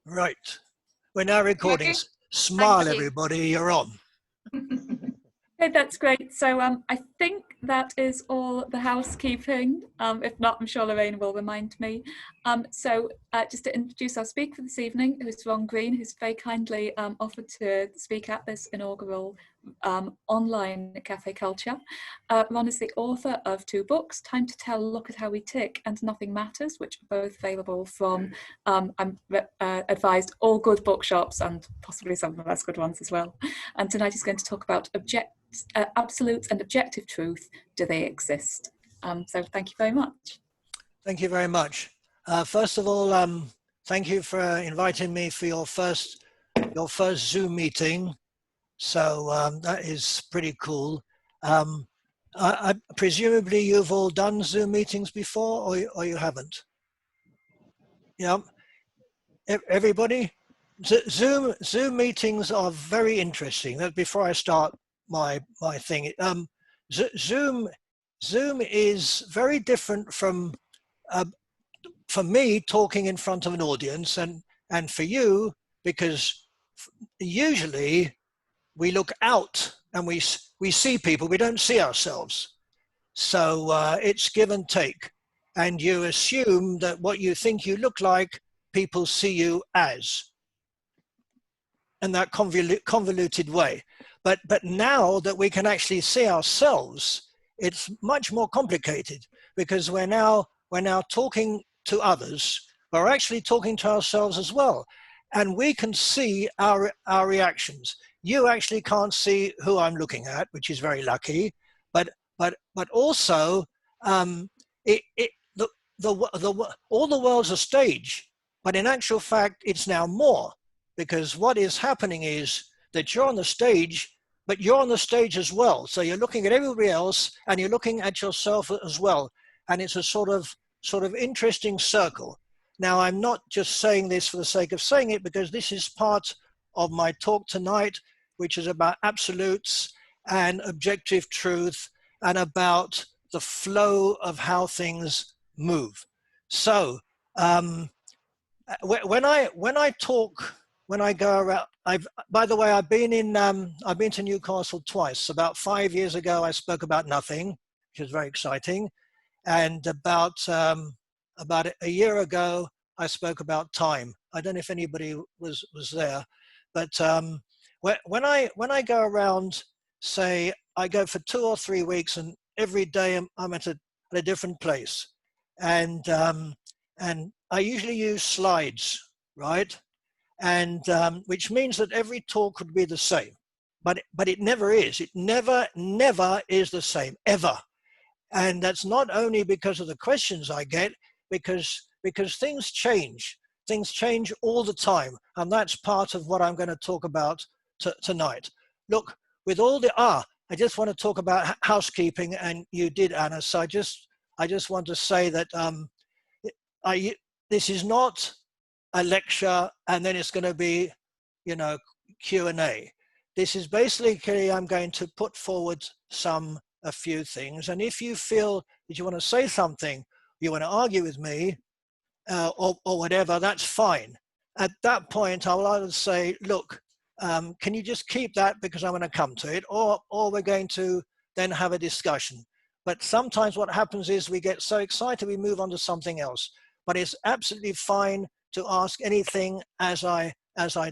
Right. We're now recording. Okay. Smile, Thank you. everybody. You're on. Okay, that's great. So I think that is all the housekeeping. If not, I'm sure Lorraine will remind me. Just to introduce our speaker for this evening, who's Ron Green, who's very kindly offered to speak at this inaugural online cafe culture. Ron is the author of 2 books, Time to Tell, Look at How We Tick, and Nothing Matters, which are both available from, I'm advised, all good bookshops and possibly some of the less good ones as well. And tonight he's going to talk about absolute and objective truth. Do they exist? So thank you very much. Thank you very much. First of all, thank you for inviting me for your first Zoom meeting. So that is pretty cool. Presumably you've all done Zoom meetings before, or you haven't? Yeah. Everybody? Zoom meetings are very interesting. That before I start my thing, Zoom is very different from for me talking in front of an audience, and for you, because usually we look out and we see people, we don't see ourselves. So it's give and take, and you assume that what you think you look like, people see you as, in that convoluted way. But now that we can actually see ourselves, it's much more complicated, because we're now talking to others, we're actually talking to ourselves as well, and we can see our reactions. You actually can't see who I'm looking at, which is very lucky, but also all the world's a stage, but in actual fact it's now more, because what is happening is that you're on the stage, but you're on the stage as well. So you're looking at everybody else and you're looking at yourself as well, and it's a sort of interesting circle. Now, I'm not just saying this for the sake of saying it, because this is part of my talk tonight, which is about absolutes and objective truth and about the flow of how things move. So when I talk, when I go around, by the way, I've been to Newcastle twice. About 5 years ago, I spoke about nothing, which was very exciting. And about a year ago, I spoke about time. I don't know if anybody was there, but when I go around, say I go for 2 or 3 weeks, and every day I'm at a different place, and I usually use slides, right? And which means that every talk could be the same, but it never is. It never is the same, ever. And that's not only because of the questions I get, because things change all the time, and that's part of what I'm going to talk about tonight. Look, with all the I just want to talk about housekeeping, and you did, Anna. So I just want to say that this is not a lecture and then it's going to be, Q&A. This is basically, I'm going to put forward a few things, and if you feel that you want to say something, you want to argue with me, or whatever, that's fine. At that point, I will either say, look, can you just keep that because I'm going to come to it, or we're going to then have a discussion. But sometimes what happens is we get so excited we move on to something else. But it's absolutely fine to ask anything as I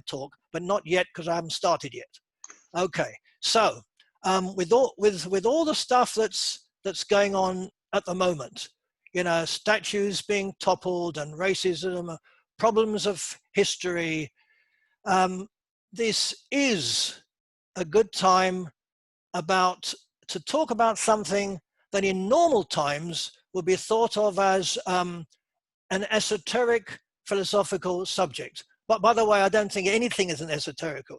talk, but not yet, because I haven't started yet. Okay, so with all the stuff that's going on at the moment, statues being toppled and racism, problems of history, this is a good time to talk about something that in normal times would be thought of as an esoteric philosophical subject. But by the way, I don't think anything is an esoterical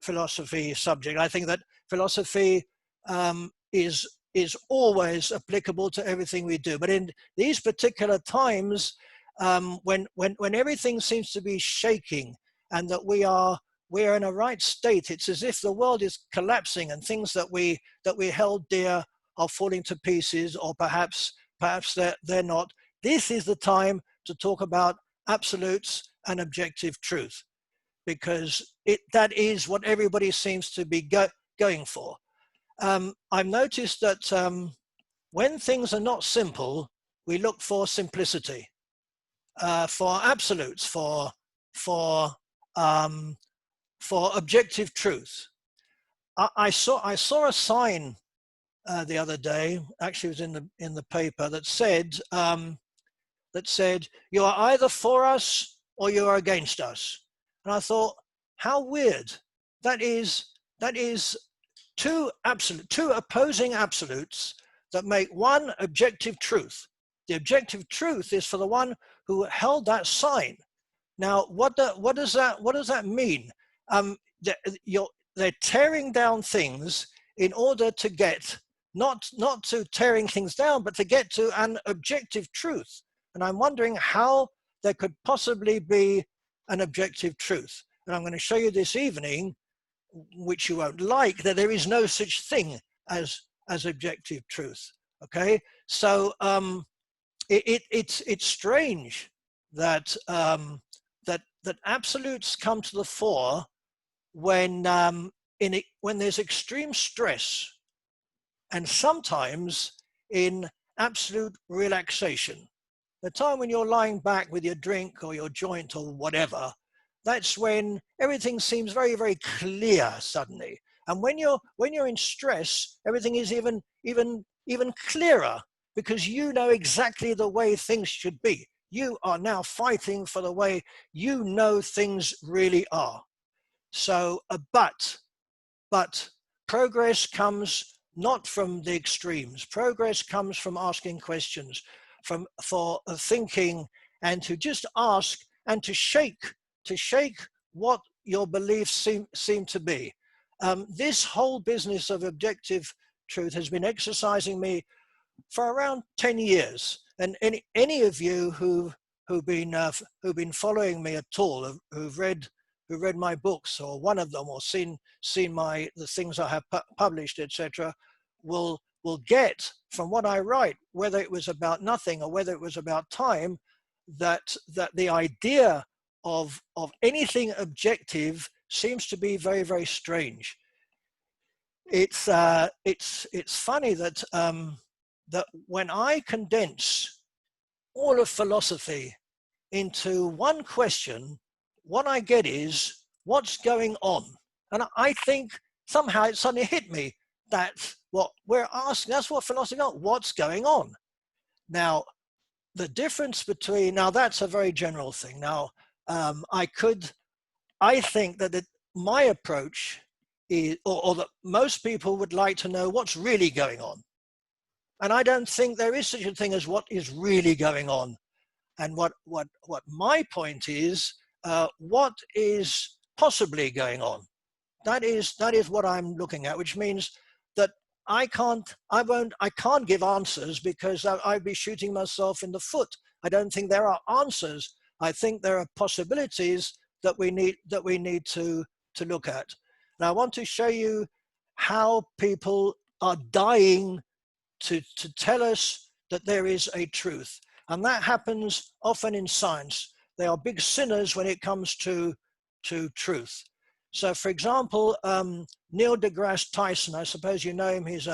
philosophy subject. I think that philosophy is always applicable to everything we do. But in these particular times, when everything seems to be shaking, and that we're in a right state, it's as if the world is collapsing and things that we held dear are falling to pieces, or perhaps they're not. This is the time to talk about absolutes an objective truth, because that is what everybody seems to be going for. I've noticed that when things are not simple, we look for simplicity, for absolutes, for objective truth. I saw a sign the other day. Actually, it was in the paper that said you are either for us or you are against us. And I thought, how weird. That is two opposing absolutes that make one objective truth. The objective truth is for the one who held that sign. Now, what does that mean? They're tearing down things in order to get not to tearing things down, but to get to an objective truth. And I'm wondering how there could possibly be an objective truth. And I'm going to show you this evening, which you won't like, that there is no such thing as objective truth. Okay, so it's strange that that absolutes come to the fore when when there's extreme stress, and sometimes in absolute relaxation. The time when you're lying back with your drink or your joint or whatever, that's when everything seems very, very clear suddenly. And when you're in stress, everything is even clearer, because you know exactly the way things should be. You are now fighting for the way you know things really are. So, but progress comes not from the extremes. Progress comes from asking questions, for thinking, and to just ask and to shake what your beliefs seem to be. This whole business of objective truth has been exercising me for around 10 years. And any of you who've been following me at all, who've read my books, or one of them, or seen the things I have published, etc., will get from what I write, whether it was about nothing or whether it was about time, that the idea of anything objective seems to be very, very strange. It's funny that that when I condense all of philosophy into one question, what I get is, what's going on? And I think somehow it suddenly hit me, that's what we're asking, that's what philosophy is, what's going on? Now, the difference between, now that's a very general thing. Now, I think that my approach is, or that most people would like to know what's really going on. And I don't think there is such a thing as what is really going on. And what my point is, what is possibly going on. That is what I'm looking at, which means that I can't give answers, because I'd be shooting myself in the foot. I don't think there are answers. I think there are possibilities that we need to look at. And I want to show you how people are dying to tell us that there is a truth. And that happens often in science. They are big sinners when it comes to truth. So, for example, Neil deGrasse Tyson, I suppose you know him. He's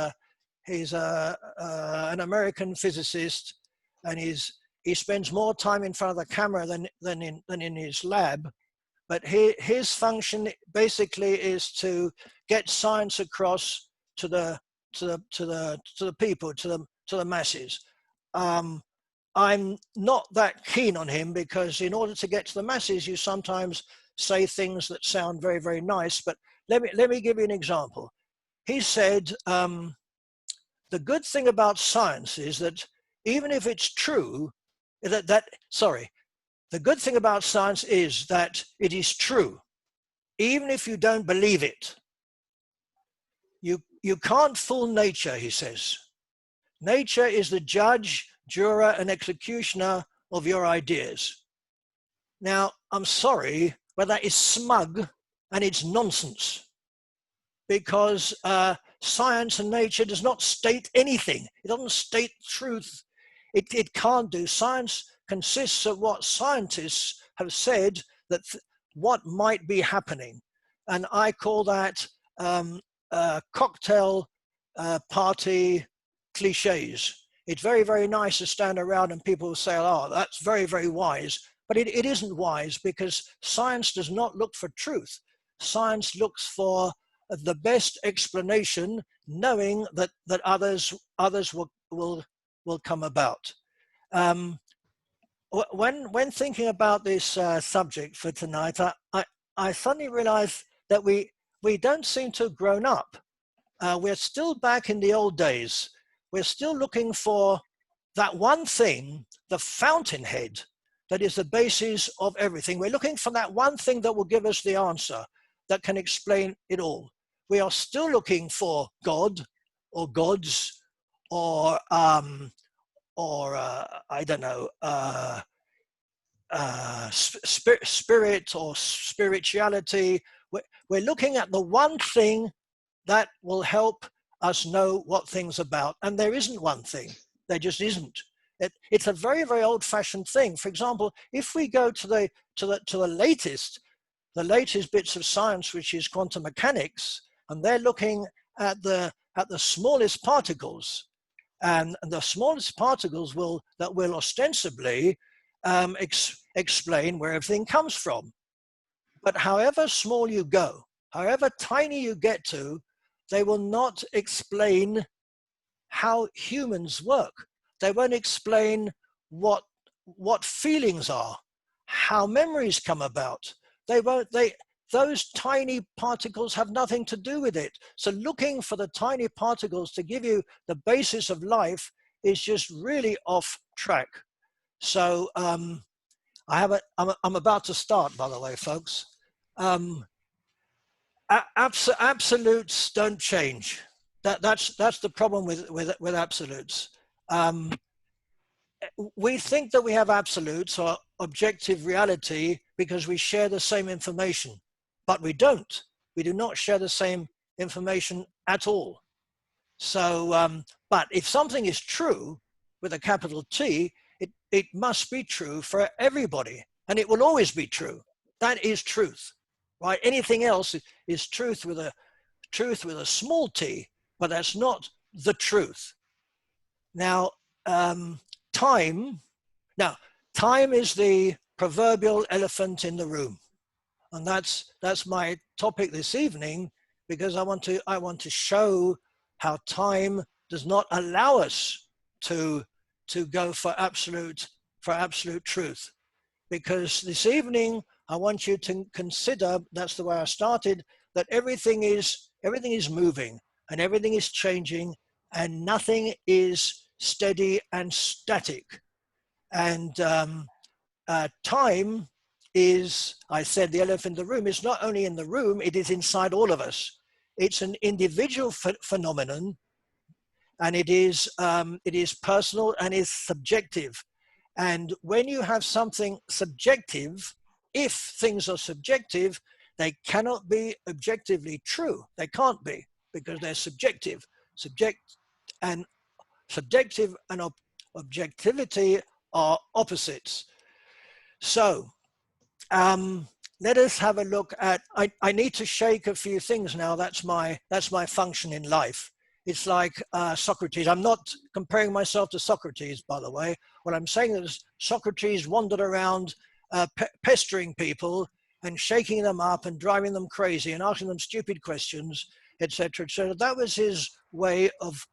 an American physicist, and he spends more time in front of the camera than in his lab. But his function basically is to get science across to the people, to the masses. I'm not that keen on him, because in order to get to the masses, you sometimes say things that sound very, very nice. But let me give you an example. He said, the good thing about science is that even if it's true, the good thing about science is that it is true, even if you don't believe it. You can't fool nature, he says. Nature is the judge, juror, and executioner of your ideas. Now, I'm sorry, but that is smug and it's nonsense, because science and nature does not state anything. It doesn't state truth. It can't do. Science consists of what scientists have said that what might be happening. And I call that cocktail party cliches. It's very, very nice to stand around and people say, oh, that's very, very wise. But it isn't wise, because science does not look for truth. Science looks for the best explanation, knowing that others will come about. When thinking about this subject for tonight, I suddenly realized that we don't seem to have grown up. We're still back in the old days. We're still looking for that one thing, the fountainhead, that is the basis of everything. We're looking for that one thing that will give us the answer, that can explain it all. We are still looking for God or gods or I don't know, spirit or spirituality. We're looking at the one thing that will help us know what things about. And there isn't one thing. There just isn't. It's a very, very old-fashioned thing. For example, if we go to the latest bits of science, which is quantum mechanics, and they're looking at the smallest particles, and the smallest particles will ostensibly explain where everything comes from. But however small you go, however tiny you get to, they will not explain how humans work. They won't explain what feelings are, how memories come about. Those tiny particles have nothing to do with it. So looking for the tiny particles to give you the basis of life is just really off track. So I'm about to start, by the way, folks. Absolutes don't change. That's the problem with absolutes. We think that we have absolutes or objective reality because we share the same information, but we don't. We do not share the same information at all. So, but if something is true with a capital T, it must be true for everybody, and it will always be true. That is truth, right? Anything else is truth with a small t, but that's not the truth. Now, time is the proverbial elephant in the room, and that's my topic this evening, because I want to show how time does not allow us to go for absolute truth. Because this evening I want you to consider, that's the way I started, that everything is moving and everything is changing, and nothing is steady and static. And time is, I said, the elephant in the room. It's not only in the room, it is inside all of us. It's an individual phenomenon, and it is personal and is subjective. And when you have something subjective, if things are subjective, they cannot be objectively true. They can't be, because they're subjective. Subjective and objectivity are opposites. So let us have a look at, I need to shake a few things now. That's my function in life. It's like Socrates. I'm not comparing myself to Socrates, by the way. What I'm saying is Socrates wandered around pestering people and shaking them up and driving them crazy and asking them stupid questions, etc., etc. That was his way of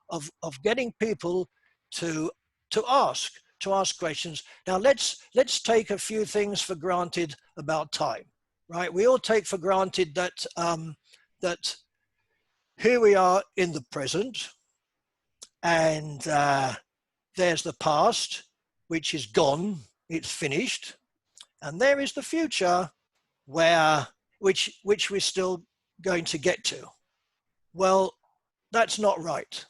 getting people to ask questions. Now let's take a few things for granted about time, right? We all take for granted that that here we are in the present, and there's the past, which is gone, it's finished, and there is the future, which we're still going to get to. Well, that's not right.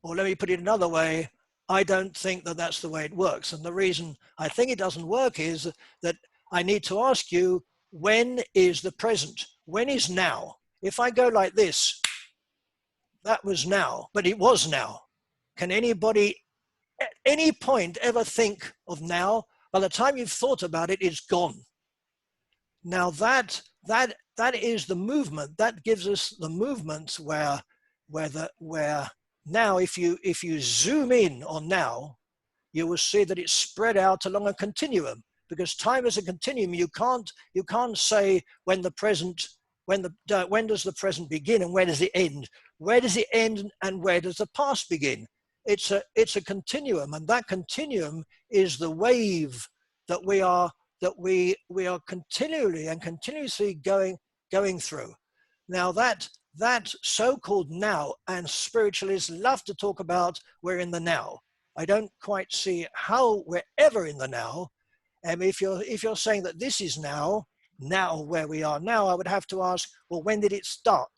Or let me put it another way, I don't think that that's the way it works. And the reason I think it doesn't work is that I need to ask you, when is the present? When is now? If I go like this, that was now, but it was now. Can anybody at any point ever think of now? By the time you've thought about it, it's gone. Now that is the movement that gives us the movements where now if you zoom in on now, you will see that it's spread out along a continuum, because time is a continuum. You can't say when the present, when does the present begin and where does it end? Where does it end and where does the past begin? It's a continuum, and that continuum is the wave that we are continuously going through. Now that so-called now, and spiritualists love to talk about we're in the now. I don't quite see how we're ever in the now. And if you're saying that this is now where we are now, I would have to ask, well, when did it start?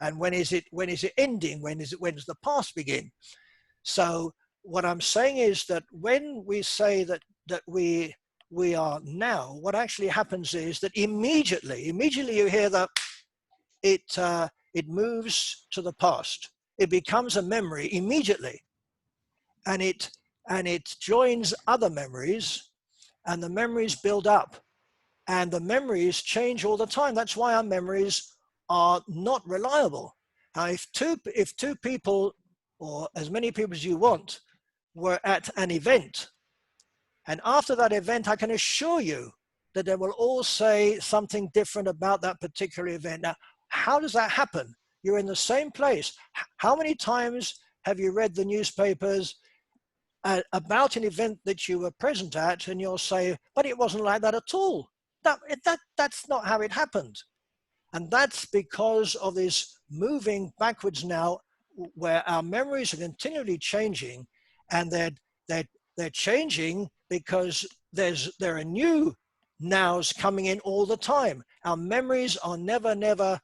And when is it ending? When does the past begin? So what I'm saying is that when we say that we are now, what actually happens is that immediately you hear that it moves to the past. It becomes a memory immediately. And it joins other memories, and the memories build up, and the memories change all the time. That's why our memories are not reliable. Now, if two people, or as many people as you want, were at an event, and after that event, I can assure you that they will all say something different about that particular event. Now, how does that happen? You're in the same place. How many times have you read the newspapers about an event that you were present at, and you'll say, but it wasn't like that at all. That's not how it happened. And that's because of this moving backwards now, where our memories are continually changing, and they're changing because there are new nows coming in all the time. Our memories are never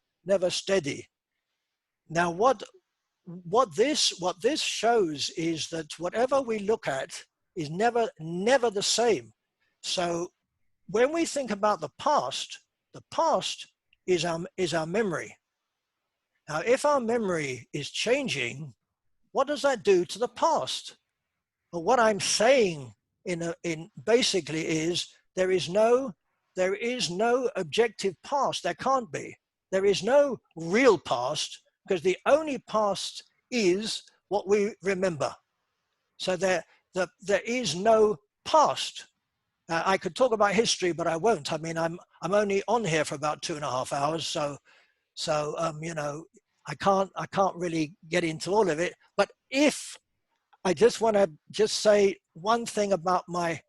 steady. Now what this shows is that whatever we look at is never the same. So when we think about the past is our memory. Now, if our memory is changing, what does that do to the past? Well, what I'm saying in basically is there is no objective past. There can't be. There is no real past, because the only past is what we remember. So there is no past. I could talk about history, but I won't. I mean, I'm only on here for about 2.5 hours, so you know, I can't really get into all of it. But if I just want to say one thing about my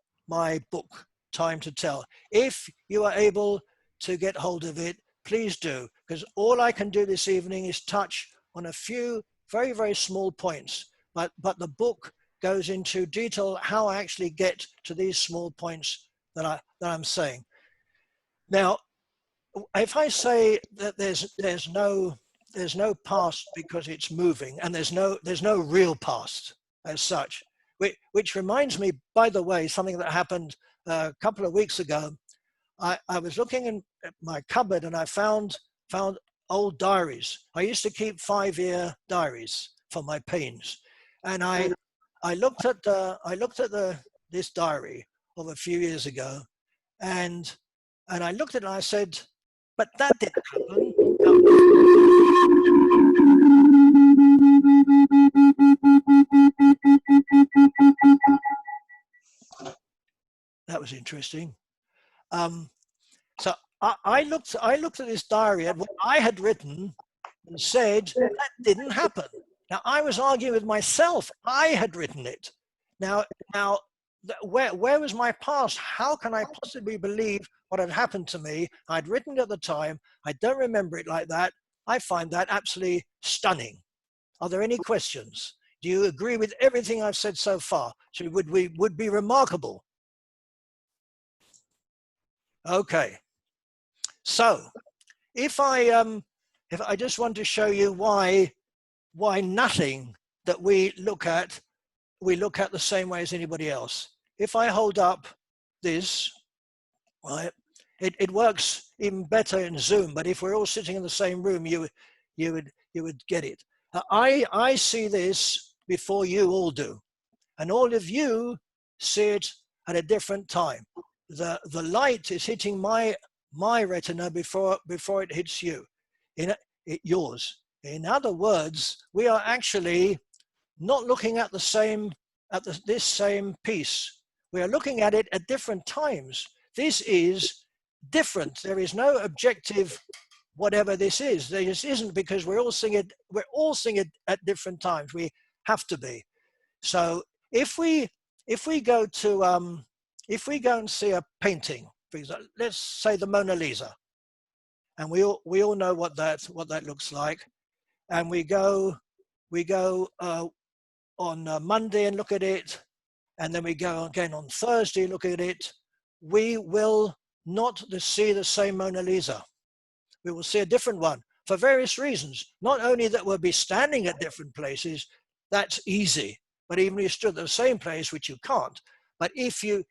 book, Time to Tell. If you are able to get hold of it, please do, because all I can do this evening is touch on a few very small points. But the book goes into detail how I actually get to these small points that I'm saying. Now, if I say that there's no past because it's moving, and there's no real past as such, which reminds me, by the way, something that happened a couple of weeks ago. I was looking in my cupboard, and I found old diaries. I used to keep 5-year diaries for my pains, and I looked at this diary of a few years ago, and I looked at it and I said, but that didn't happen. That was interesting. So I looked at this diary at what I had written and said that didn't happen. Now I was arguing with myself. I had written it. Now where was my past? How can I possibly believe what had happened to me? I'd written it at the time. I don't remember it like that. I find that absolutely stunning. Are there any questions? Do you agree with everything I've said so far? So would be remarkable. Okay. So if I just want to show you why nothing that we look at the same way as anybody else. If I hold up this, right, it works even better in Zoom, but if we're all sitting in the same room, you would get it. I see this before you all do, and all of you see it at a different time. The light is hitting my my retina before it hits you, yours. In other words, we are actually not looking at the same, this same piece. We are looking at it at different times. This is different. There is no objective, whatever this is. There just isn't, because we're all seeing it at different times. We have to be. So if we go to if we go and see a painting, for example, let's say the Mona Lisa, and we all know what that looks like, and we go on Monday and look at it, and then we go again on Thursday, look at it, we will not see the same Mona Lisa. We will see a different one for various reasons. Not only that we'll be standing at different places, that's easy, but even if you stood at the same place, which you can't. But if you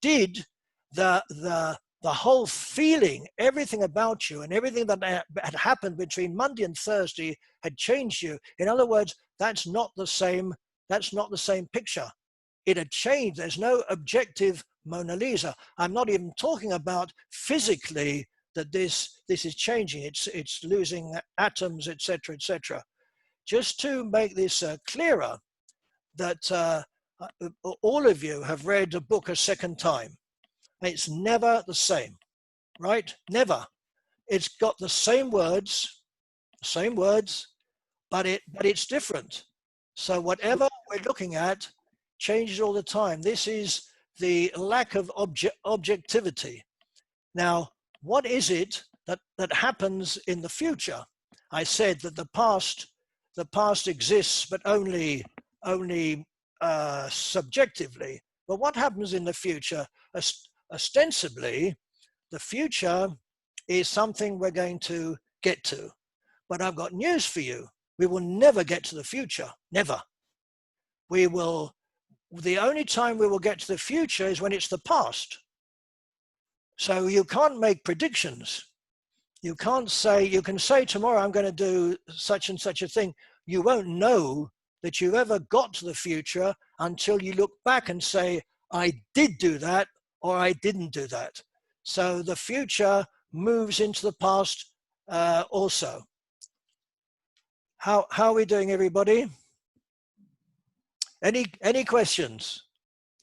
did, the whole feeling, everything about you and everything that had happened between Monday and Thursday had changed you. In other words, that's not the same picture. It had changed. There's no objective Mona Lisa. I'm not even talking about physically that this is changing. It's losing atoms, etc., etc. Just to make this clearer, that all of you have read a book a second time. It's never the same, right? Never. It's got the same words, but it's different. So whatever we're looking at changes all the time. This is the lack of objectivity. Now, what is it that happens in the future? I said that the past exists, but only subjectively. But what happens in the future? Ostensibly, the future is something we're going to get to. But I've got news for you. We will never get to the future. Never. The only time we will get to the future is when it's the past. So you can't make predictions. You can say tomorrow I'm going to do such and such a thing. You won't know that you ever got to the future until you look back and say, I did do that or I didn't do that. So the future moves into the past also. How are we doing, everybody? Any questions?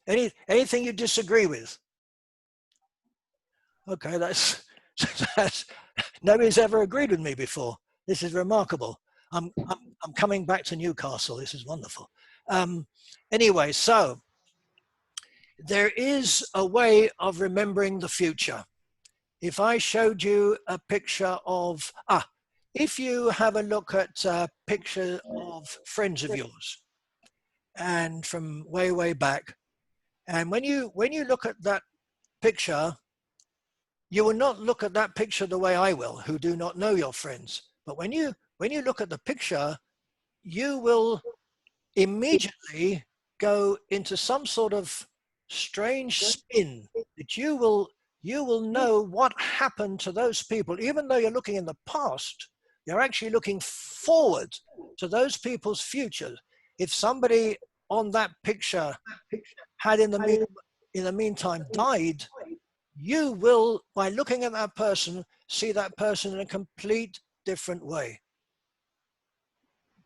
Anything you disagree with? Okay, that's nobody's ever agreed with me before. This is remarkable. I'm coming back to Newcastle. This is wonderful. Anyway, so there is a way of remembering the future. If I showed you a picture of, if you have a look at a picture of friends of yours, and from way back, and when you look at that picture, you will not look at that picture the way I will, who do not know your friends. But when you look at the picture, you will immediately go into some sort of strange spin that you will know what happened to those people. Even though you're looking in the past, you're actually looking forward to those people's futures. If somebody on that picture had in the meantime died, you will, by looking at that person, see that person in a complete different way.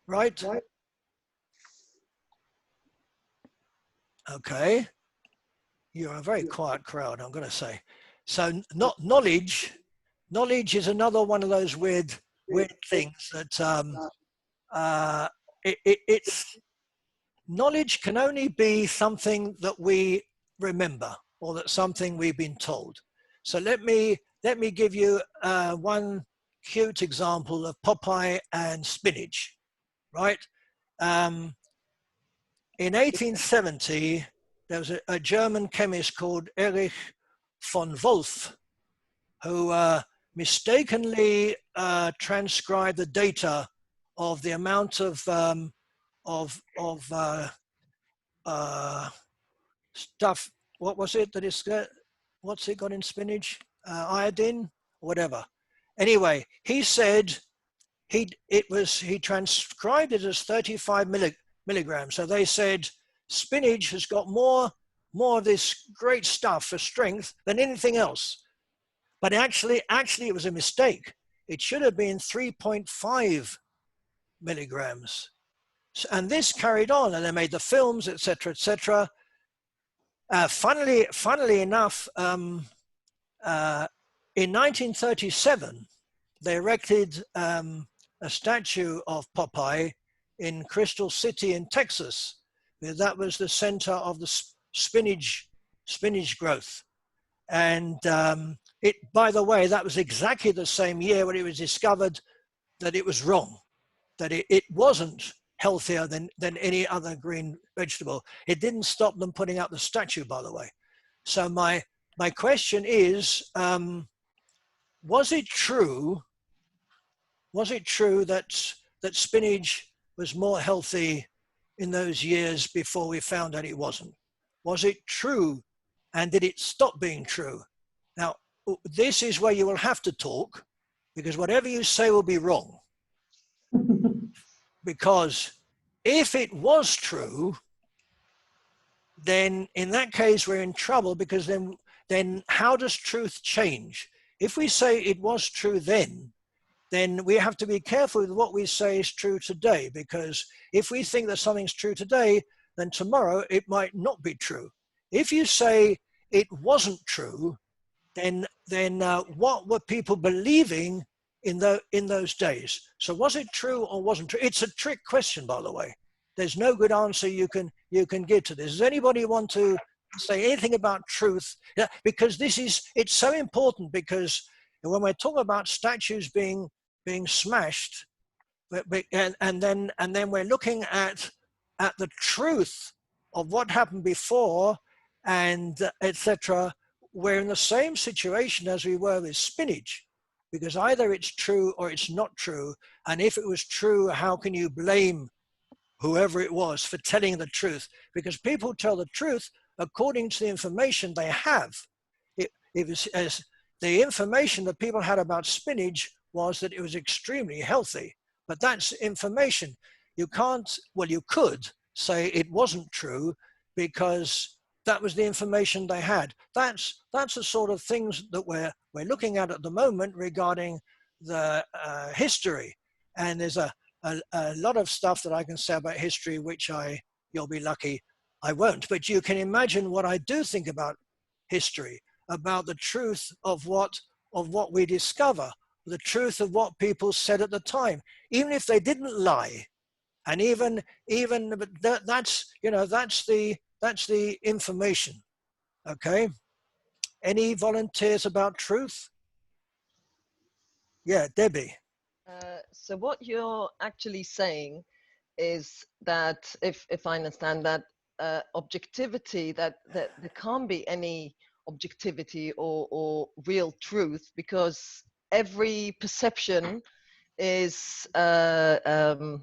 Right? Okay. You're a very quiet crowd, I'm going to say. So knowledge is another one of those weird things that it's knowledge can only be something that we remember, or that something we've been told. So let me give you one cute example of Popeye and spinach, right? In 1870, there was a German chemist called Erich von Wolff who mistakenly transcribed the data of the amount of stuff. What was it that it's got? What's it got in spinach? Iodine, whatever. Anyway, he said he transcribed it as 35 milligrams. So they said spinach has got more of this great stuff for strength than anything else. But actually it was a mistake. It should have been 3.5 milligrams. And this carried on, and they made the films, etc., etc. Funnily enough, in 1937, they erected a statue of Popeye in Crystal City in Texas. That was the center of the spinach growth. And by the way, that was exactly the same year when it was discovered that it was wrong, that it wasn't healthier than any other green vegetable. It didn't stop them putting up the statue, by the way. So my question is, was it true that spinach was more healthy in those years before we found out it wasn't? Was it true, and did it stop being true? Now, this is where you will have to talk, because whatever you say will be wrong. Because if it was true, then in that case we're in trouble, because then how does truth change? If we say it was true then we have to be careful with what we say is true today, because if we think that something's true today, then tomorrow it might not be true. If you say it wasn't true, then what were people believing in those days? So was it true or wasn't true? It's a trick question, by the way. There's no good answer you can give to this. Does anybody want to say anything about truth? Yeah, because it's so important, because when we're talking about statues being smashed, and then we're looking at the truth of what happened before, and etc. We're in the same situation as we were with spinach, because either it's true or it's not true. And if it was true, how can you blame whoever it was for telling the truth? Because people tell the truth according to the information they have. It was as the information that people had about spinach was that it was extremely healthy, but that's information. You can't, well, you could say it wasn't true because that was the information they had. That's the sort of things that we're looking at the moment regarding the history. And there's a lot of stuff that I can say about history, which you'll be lucky I won't. But you can imagine what I do think about history, about the truth of what we discover, the truth of what people said at the time, even if they didn't lie. And even that's the information. Okay. Any volunteers about truth? Yeah, Debbie. So what you're actually saying is that, if I understand that, objectivity, that there can't be any objectivity or real truth, because every perception is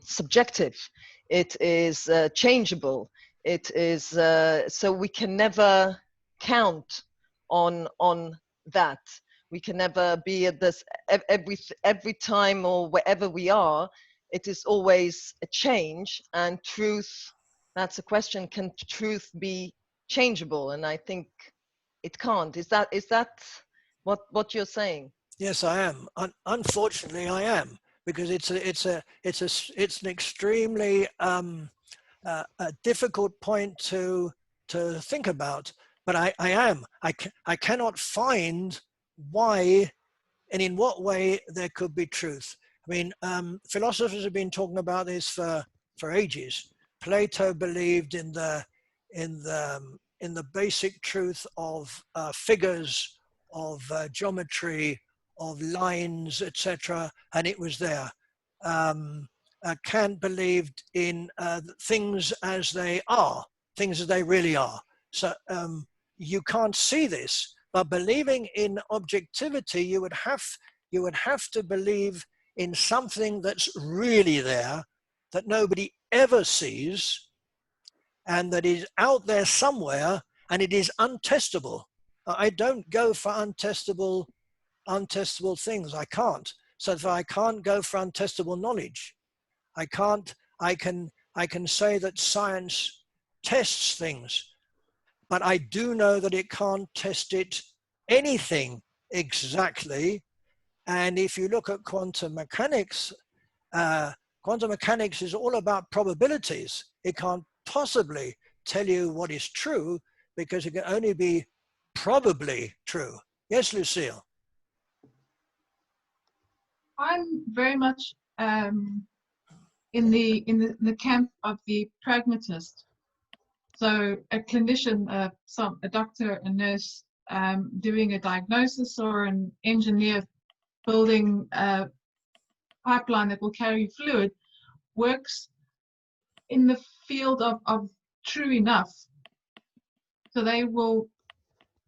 subjective. It is changeable. It is so we can never count on that. We can never be at this every time or wherever we are. It is always a change, and truth, that's a question. Can truth be changeable? And I think it can't. Is that what you're saying? Yes, I am. Unfortunately, I am, because it's an extremely a difficult point to think about. But I am. I cannot find why and in what way there could be truth. I mean, philosophers have been talking about this for ages. Plato believed in the basic truth of figures, of geometry, of lines, etc., and it was there. Kant believed in things as they are, things as they really are. So you can't see this, but believing in objectivity, you would have to believe in something that's really there, that nobody ever sees, and that is out there somewhere, and it is untestable. I don't go for untestable things. I can't. So if I can't go for untestable knowledge, I can say that science tests things, but I do know that it can't test anything exactly. And if you look at quantum mechanics is all about probabilities. It can't possibly tell you what is true because it can only be probably true. Yes, Lucille? I'm very much in the camp of the pragmatist. So a clinician, a doctor, a nurse doing a diagnosis, or an engineer building a pipeline that will carry fluid, works in the field of true enough. So they will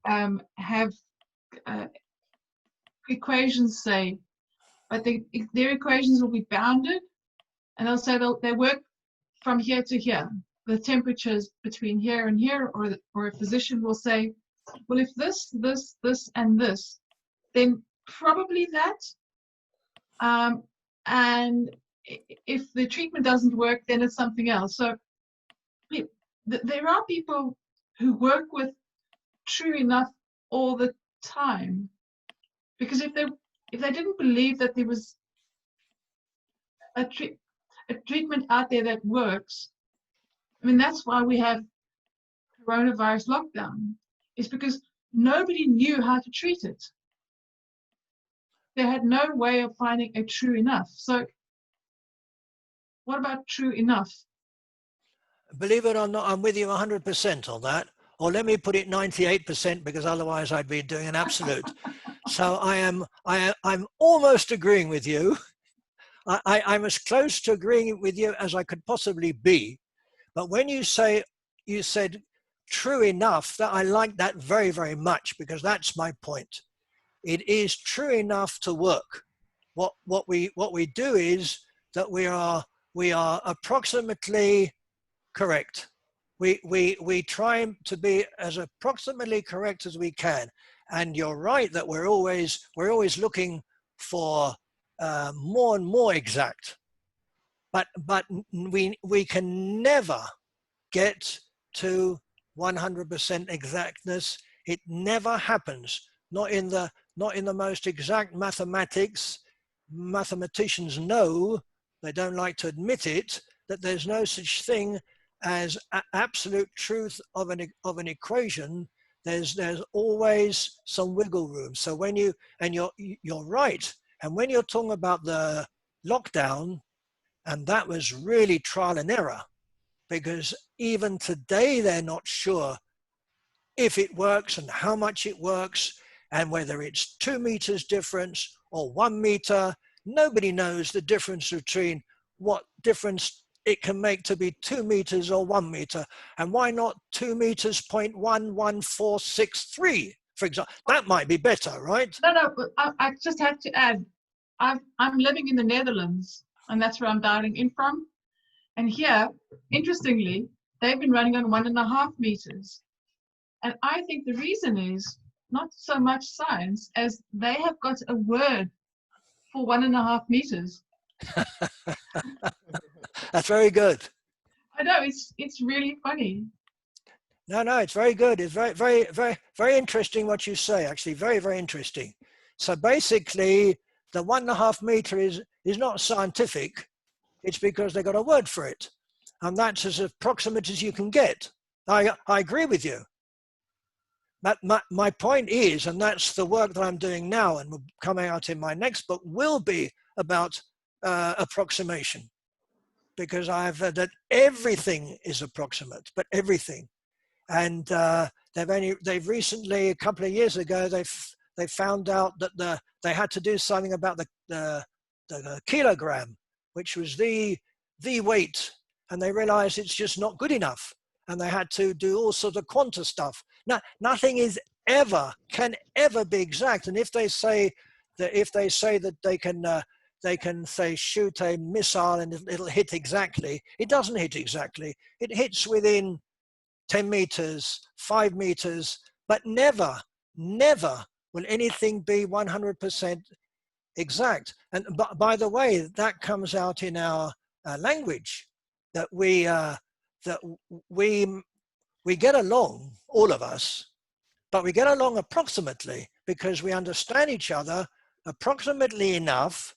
have equations, say, but their equations will be bounded, and they'll say they work from here to here. The temperatures between here and here, or a physician will say, well, if this, and this, then probably that. And if the treatment doesn't work, then it's something else. So there are people who work with true enough all the time, because if they didn't believe that there was a treatment out there that works, I mean, that's why we have coronavirus lockdown, is because nobody knew how to treat it. They had no way of finding a true enough. So what about true enough? Believe it or not, I'm with you 100% on that. Or let me put it 98%, because otherwise I'd be doing an absolute. So I'm almost agreeing with you. I'm as close to agreeing with you as I could possibly be. But when you said true enough, that I like that very, very much, because that's my point. It is true enough to work. What we do is that we are approximately correct. We try to be as approximately correct as we can. And you're right that we're always looking for more and more exact. But we can never get to 100% exactness. It never happens. Not in the most exact mathematics. Mathematicians know, they don't like to admit it, that there's no such thing as absolute truth of an equation. There's always some wiggle room. So when you're right. And when you're talking about the lockdown, and that was really trial and error, because even today they're not sure if it works and how much it works, and whether it's 2 meters difference or 1 meter. Nobody knows the difference between what difference it can make to be 2 meters or 1 meter. And why not 2 meters 0.11463, for example? That might be better, right? No, but I just had to add, I'm living in the Netherlands, and that's where I'm dialing in from. And here, interestingly, they've been running on 1.5 meters. And I think the reason is not so much science as they have got a word for 1.5 meters. That's very good. I know, it's really funny. No, it's very good. It's very, very, very, very interesting what you say, actually. Very, very interesting. So basically, the 1.5 meter is not scientific. It's because they got a word for it. And that's as approximate as you can get. I agree with you. My point is, and that's the work that I'm doing now and will come out in my next book, will be about approximation. Because I've heard that everything is approximate, but everything. And they've recently, a couple of years ago, they found out that they had to do something about the kilogram, which was the weight, and they realized it's just not good enough, and they had to do all sorts of quanta stuff. Now, nothing can ever be exact. And if they say that they can say shoot a missile and it'll hit exactly, it doesn't hit exactly. It hits within 10 meters, 5 meters, but never will anything be 100% exact. And by the way, that comes out in our language, that we get along, all of us, but we get along approximately. because we understand each other approximately enough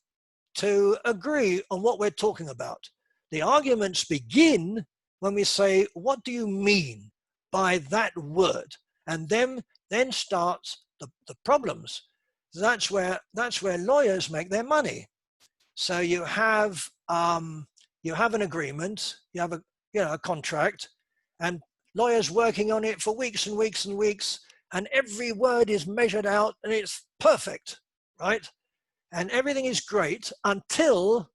to agree on what we're talking about. The arguments begin when we say, what do you mean by that word? And then starts the problems. That's where lawyers make their money. So you have an agreement, you have a contract, and lawyers working on it for weeks and weeks and weeks, and every word is measured out and it's perfect, right? And everything is great until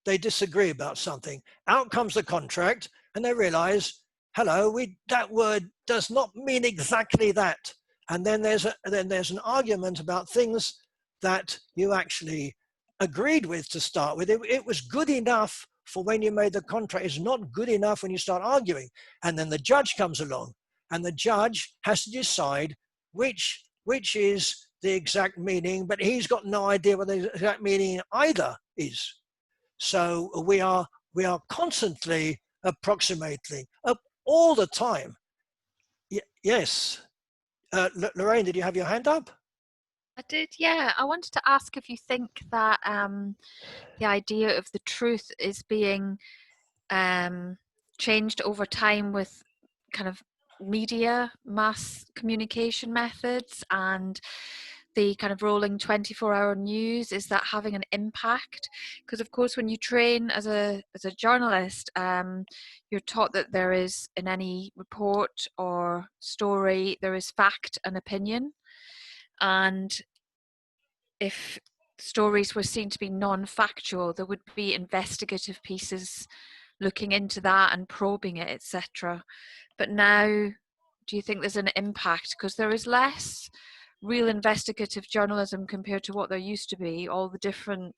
they disagree about something. Out comes the contract and they realize, hello, that word does not mean exactly that. And then there's an argument about things that you actually agreed with to start with. It was good enough for when you made the contract. It's not good enough when you start arguing. And then the judge comes along and the judge has to decide which is the exact meaning, but he's got no idea what the exact meaning either is. So we are constantly approximating all the time. Yes. Lorraine, did you have your hand up? I did, yeah. I wanted to ask if you think that the idea of the truth is being changed over time with kind of media, mass communication methods, and the kind of rolling 24-hour news. Is that having an impact? Because of course, when you train as a journalist, you're taught that there is, in any report or story, there is fact and opinion. And if stories were seen to be non-factual, there would be investigative pieces looking into that and probing it, etc. But now, do you think there's an impact? Because there is less real investigative journalism compared to what there used to be, all the different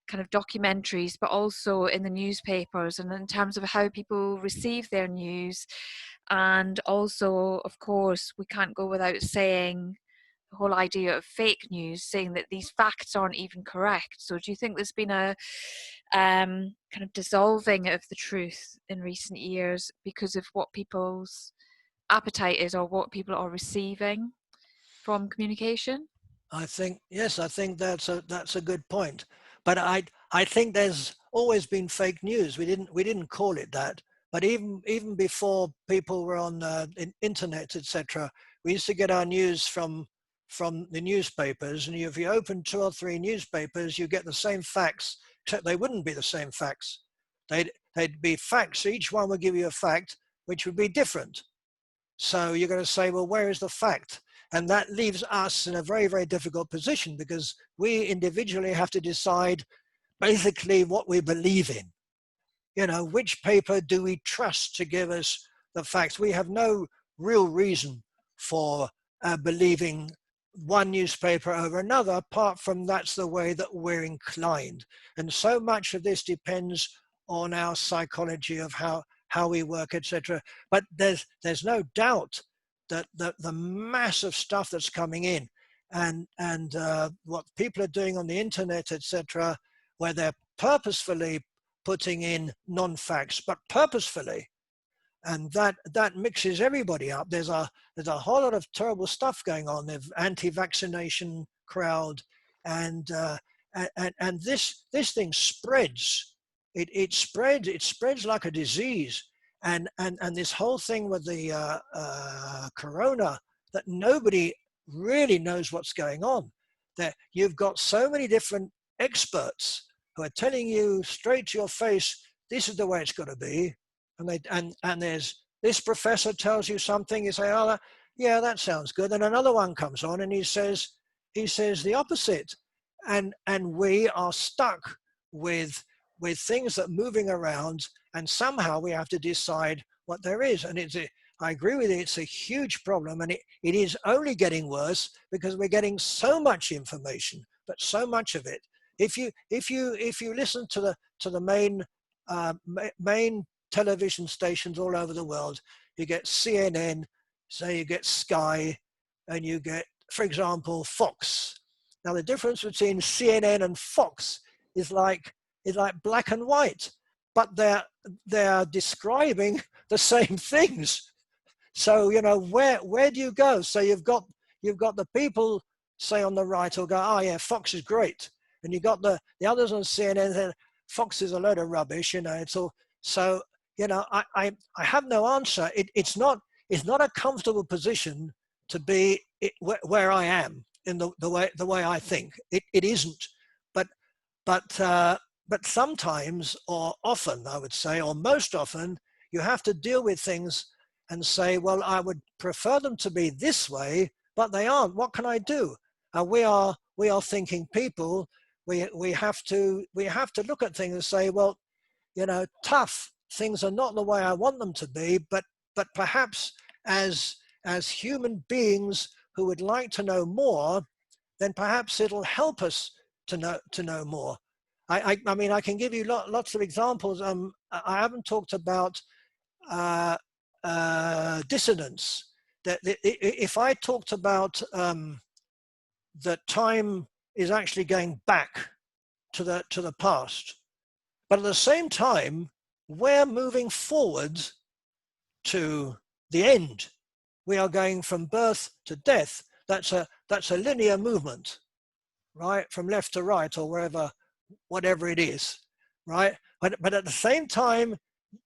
kind of documentaries, but also in the newspapers and in terms of how people receive their news. And also, of course, we can't go without saying the whole idea of fake news, saying that these facts aren't even correct. So do you think there's been a kind of dissolving of the truth in recent years because of what people's appetite is or what people are receiving from communication? I think, yes, I think that's a good point. But I think there's always been fake news. We didn't call it that. But even before people were on internet, etc., we used to get our news from the newspapers. And if you open 2 or 3 newspapers, you get the same facts, except they wouldn't be the same facts. They'd be facts. Each one would give you a fact, which would be different. So you're going to say, well, where is the fact? And that leaves us in a very, very difficult position because we individually have to decide basically what we believe in. You know, which paper do we trust to give us the facts? We have no real reason for believing one newspaper over another, apart from that's the way that we're inclined. And so much of this depends on our psychology of how we work, etc. But there's no doubt that the massive stuff that's coming in and what people are doing on the internet, etc., where they're purposefully putting in non-facts, but purposefully, and that mixes everybody up. There's a whole lot of terrible stuff going on. The anti-vaccination crowd, and this thing spreads. It spreads like a disease. And this whole thing with the corona, that nobody really knows what's going on. That you've got so many different experts who are telling you straight to your face, this is the way it's got to be. And there's this professor tells you something, you say, oh, yeah, that sounds good. And another one comes on and he says the opposite. And we are stuck with things that are moving around, and somehow we have to decide what there is. And I agree with you, it's a huge problem, and it is only getting worse because we're getting so much information, but so much of it. If you listen to the main television stations all over the world, you get CNN, say you get Sky, and you get, for example, Fox. Now the difference between CNN and Fox is like black and white, but they're describing the same things. So, you know, where do you go? So you've got the people say on the right will go, oh yeah, Fox is great. And you got the others on CNN saying Fox is a load of rubbish, you know, it's all. So, you know, I have no answer. It's not a comfortable position to be where I am in the way I think. It isn't. But sometimes, or often, I would say, or most often, you have to deal with things and say, well, I would prefer them to be this way, but they aren't. What can I do? We are thinking people. We have to look at things and say, well, you know, tough things are not the way I want them to be, but perhaps as human beings who would like to know more, then perhaps it'll help us to know more. I mean, I can give you lots of examples. I haven't talked about dissonance. That if I talked about that time is actually going back to the past, but at the same time we're moving forward to the end. We are going from birth to death. That's a linear movement, right, from left to right or wherever, whatever it is, right? But at the same time,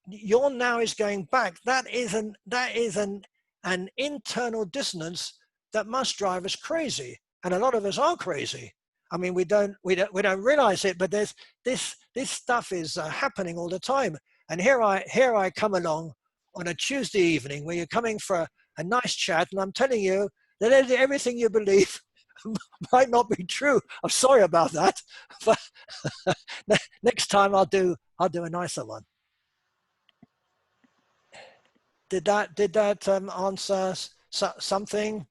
your now is going back. That is an internal dissonance that must drive us crazy, and a lot of us are crazy. I mean, we don't realize it, but there's this stuff is happening all the time. And here I come along on a Tuesday evening where you're coming for a nice chat, and I'm telling you that everything you believe might not be true. I'm sorry about that, but next time I'll do a nicer one. Did that answer something?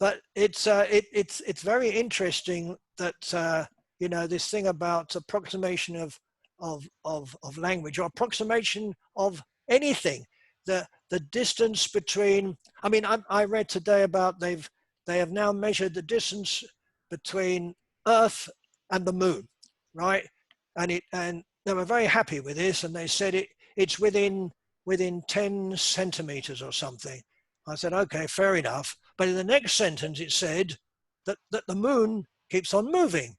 But it's very interesting that you know, this thing about approximation of language, or approximation of anything. The distance between. I mean, I read today about they have now measured the distance between Earth and the Moon, right? And they were very happy with this, and they said it's within 10 centimeters or something. I said, okay, fair enough. But in the next sentence, it said that the moon keeps on moving,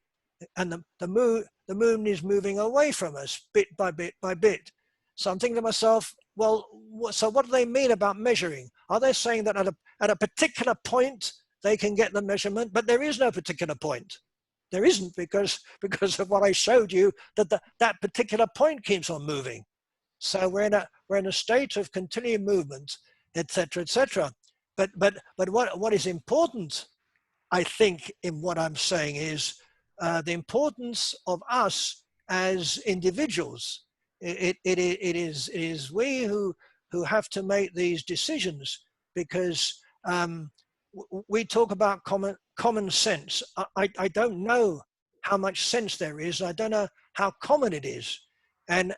and the moon is moving away from us bit by bit by bit. So I'm thinking to myself, well, so what do they mean about measuring? Are they saying that at a particular point they can get the measurement, but there is no particular point? There isn't, because of what I showed you, that particular point keeps on moving. So we're in a state of continuing movement, etc., etc. But what is important, I think, in what I'm saying is the importance of us as individuals. It is we who have to make these decisions, because we talk about common sense. I don't know how much sense there is. I don't know how common it is, and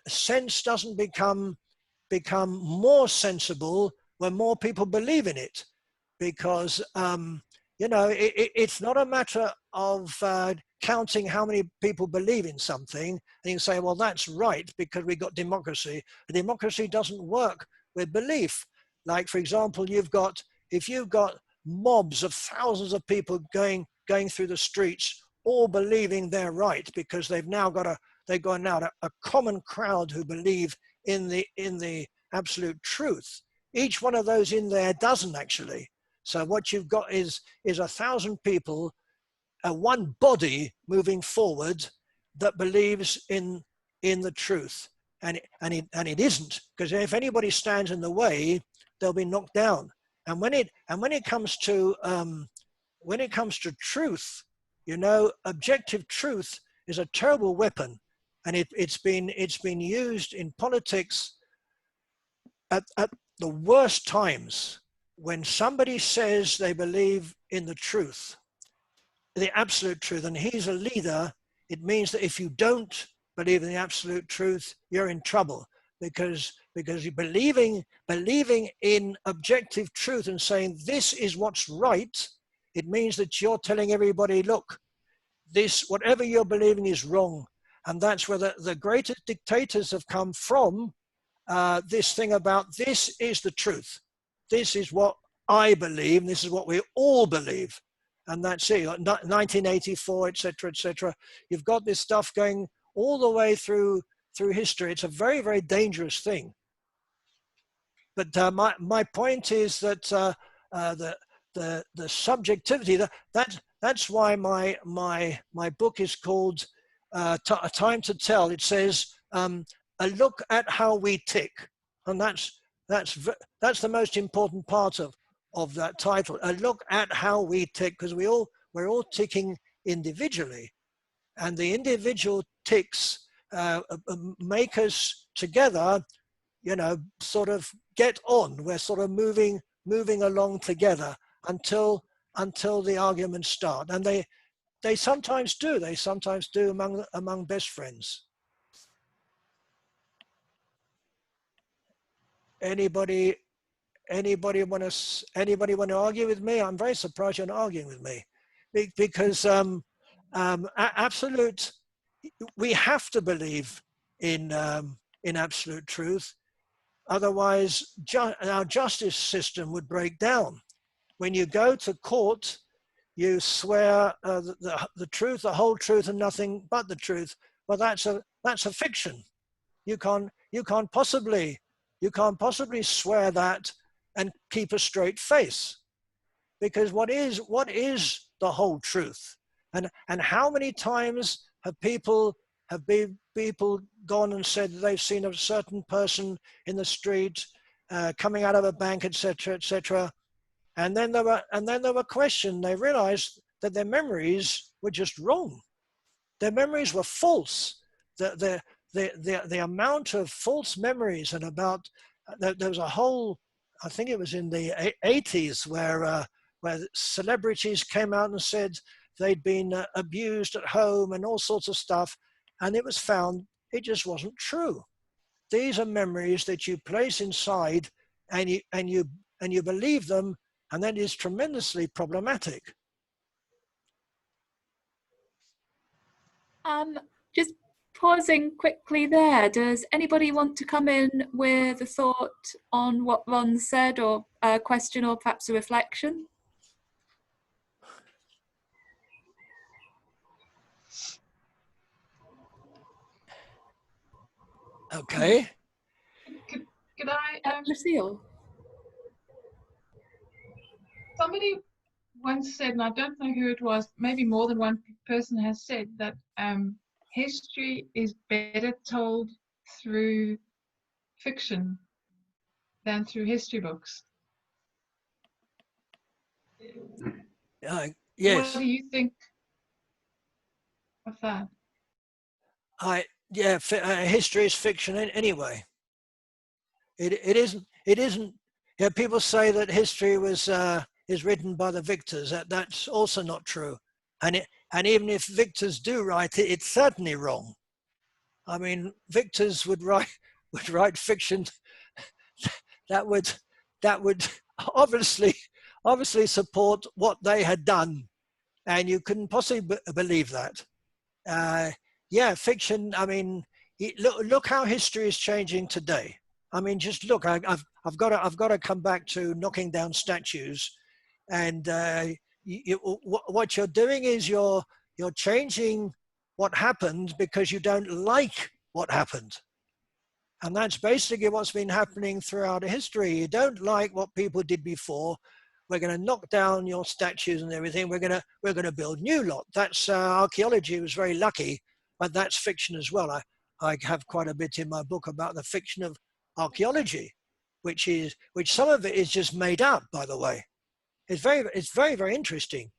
sense doesn't become more sensible when more people believe in it, because you know, it's not a matter of counting how many people believe in something and you can say, well, that's right because we got democracy. Democracy doesn't work with belief. Like, for example, if you've got mobs of thousands of people going through the streets, all believing they're right because they've got a common crowd who believe in the absolute truth. Each one of those in there doesn't actually. So what you've got is 1,000 people, one body moving forward that believes in the truth, and it isn't, because if anybody stands in the way, they'll be knocked down. And when it comes to truth, you know, objective truth is a terrible weapon, and it's been used in politics at the worst times. When somebody says they believe in the truth, the absolute truth, and he's a leader, it means that if you don't believe in the absolute truth, you're in trouble, because you're believing in objective truth and saying this is what's right. It means that you're telling everybody, look, whatever you're believing is wrong. And that's where the greatest dictators have come from. This thing about this is the truth. This is what I believe, and this is what we all believe. And that's it. 1984, etc., etc. You've got this stuff going all the way through history. It's a very, very dangerous thing. But my point is that the subjectivity, that's why my book is called A Time to Tell. It says a look at how we tick, and that's the most important part of that title. A look at how we tick, because we're all ticking individually, and the individual ticks make us together, sort of get on. We're sort of moving along together until the arguments start, and they sometimes do. They sometimes do among best friends. Anybody want to argue with me? I'm very surprised you're not arguing with me, because absolute. We have to believe in absolute truth. Otherwise, our justice system would break down. When you go to court, you swear the truth, the whole truth, and nothing but the truth. Well, that's a fiction. You can't possibly swear that and keep a straight face, because what is the whole truth? And how many times have people gone and said that they've seen a certain person in the street coming out of a bank, etc., etc., and then they were questioned. They realized that their memories were just wrong. Their memories were false. The amount of false memories, and about there was a whole, I think it was in the 80s, where celebrities came out and said they'd been abused at home and all sorts of stuff, and it was found it just wasn't true. These are memories that you place inside, and you believe them, and that is tremendously problematic. Just pausing quickly there, does anybody want to come in with a thought on what Ron said, or a question, or perhaps a reflection? Okay. Could I? Lucille? Somebody once said, and I don't know who it was, maybe more than one person has said, that history is better told through fiction than through history books. Yes. What do you think of that? History is fiction anyway. It isn't. Yeah, people say that history is written by the victors. That's also not true. And even if victors do write it, it's certainly wrong. I mean, victors would write fiction that would obviously support what they had done, and you couldn't possibly believe that. Fiction. I mean, look how history is changing today. I mean, just look. I've got to come back to knocking down statues, and what you're doing is you're changing what happened because you don't like what happened, and that's basically what's been happening throughout history. You don't like what people did before. We're going to knock down your statues and everything. We're going to build new lot. That's archaeology was very lucky, but that's fiction as well. I have quite a bit in my book about the fiction of archaeology, which some of it is just made up, by the way. It's very, very interesting,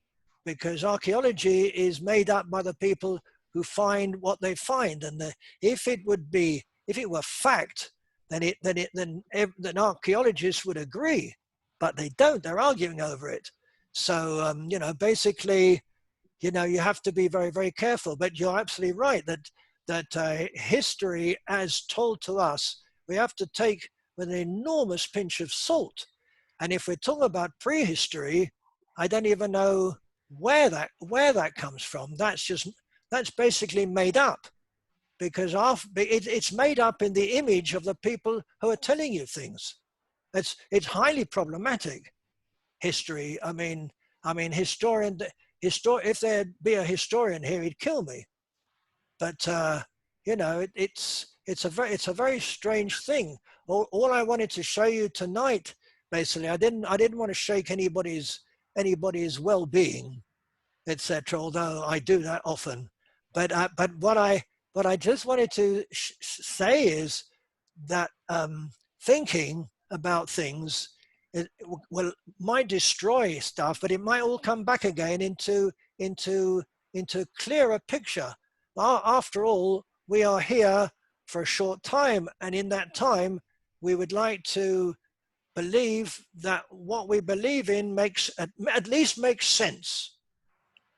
because archaeology is made up by the people who find what they find, and if it were fact, then archaeologists would agree, but they don't. They're arguing over it. So basically, you have to be very, very careful. But you're absolutely right that history, as told to us, we have to take with an enormous pinch of salt. And if we're talking about prehistory, I don't even know where that comes from. That's basically made up, because it's made up in the image of the people who are telling you things. It's highly problematic. history. I mean, if there'd be a historian here, he'd kill me. But you know, it's a very strange thing. All I wanted to show you tonight, basically, I didn't want to shake anybody's well-being, etc. Although I do that often. But what I just wanted to say is that thinking about things, might destroy stuff, but it might all come back again into clearer picture. After all, we are here for a short time, and in that time, we would like to believe that what we believe in makes at least makes sense,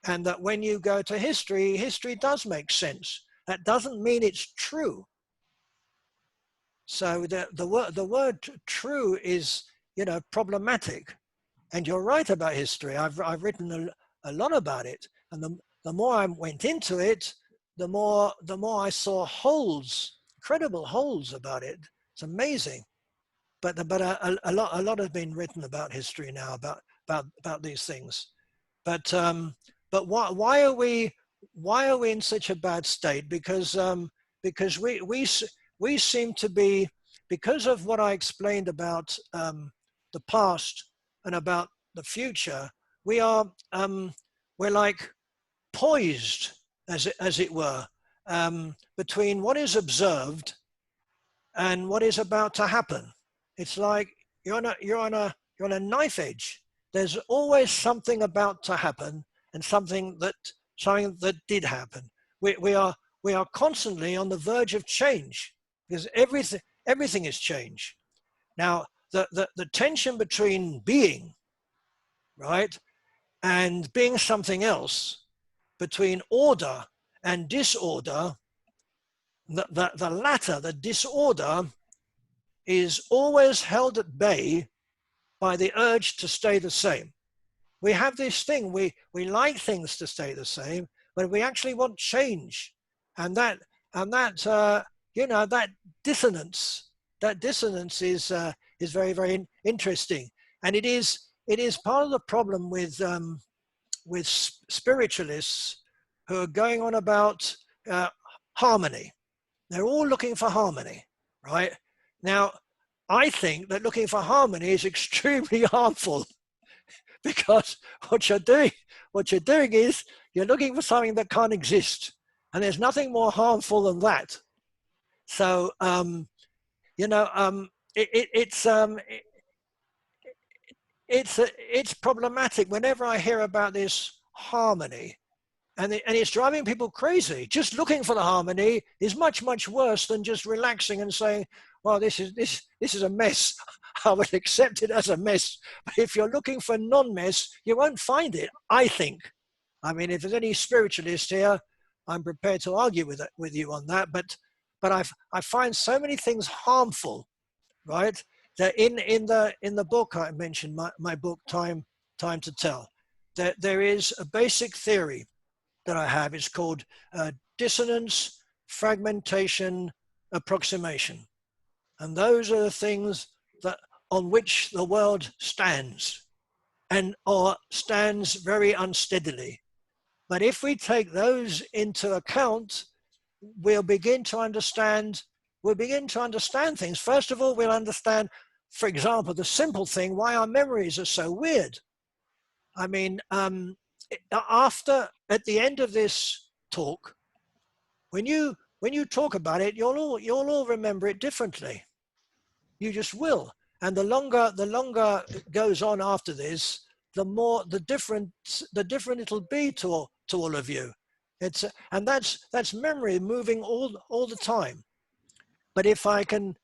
and that when you go to history, history does make sense. That doesn't mean it's true. So the word true is, you know, problematic. And you're right about history. I've written a lot about it, and the more I went into it, the more I saw holes, incredible holes about it. It's amazing. But a lot has been written about history now, about these things. But why are we in such a bad state? Because we seem to be, because of what I explained about the past and about the future, we're like poised, as it were, between what is observed and what is about to happen. It's like you're on a knife edge. There's always something about to happen, and something that did happen. We are constantly on the verge of change, because everything is change. Now, the tension between being, right, and being something else, between order and disorder, the latter, the disorder, is always held at bay by the urge to stay the same. We have this thing, we like things to stay the same, but we actually want change. And that you know, that dissonance is very, very interesting. And it is part of the problem with spiritualists who are going on about harmony. They're all looking for harmony, right? Now, I think that looking for harmony is extremely harmful, because what you're doing is you're looking for something that can't exist, and there's nothing more harmful than that. So you know, it's problematic whenever I hear about this harmony, and it's driving people crazy. Just looking for the harmony is much worse than just relaxing and saying, well, this is a mess. I would accept it as a mess. But if you're looking for non-mess, you won't find it, I think. I mean, if there's any spiritualist here, I'm prepared to argue with you on that. But I find so many things harmful, right? That in the book I mentioned, my book, Time to Tell, that there is a basic theory that I have. It's called dissonance, fragmentation, approximation. And those are the things that on which the world stands, or stands very unsteadily. But if we take those into account, we'll begin to understand things. First of all, we'll understand, for example, the simple thing, why our memories are so weird. I mean, at the end of this talk, when you talk about it, you'll all remember it differently. You just will. And the longer it goes on after this, the different it'll be to all of you. And that's memory moving all the time. But if I can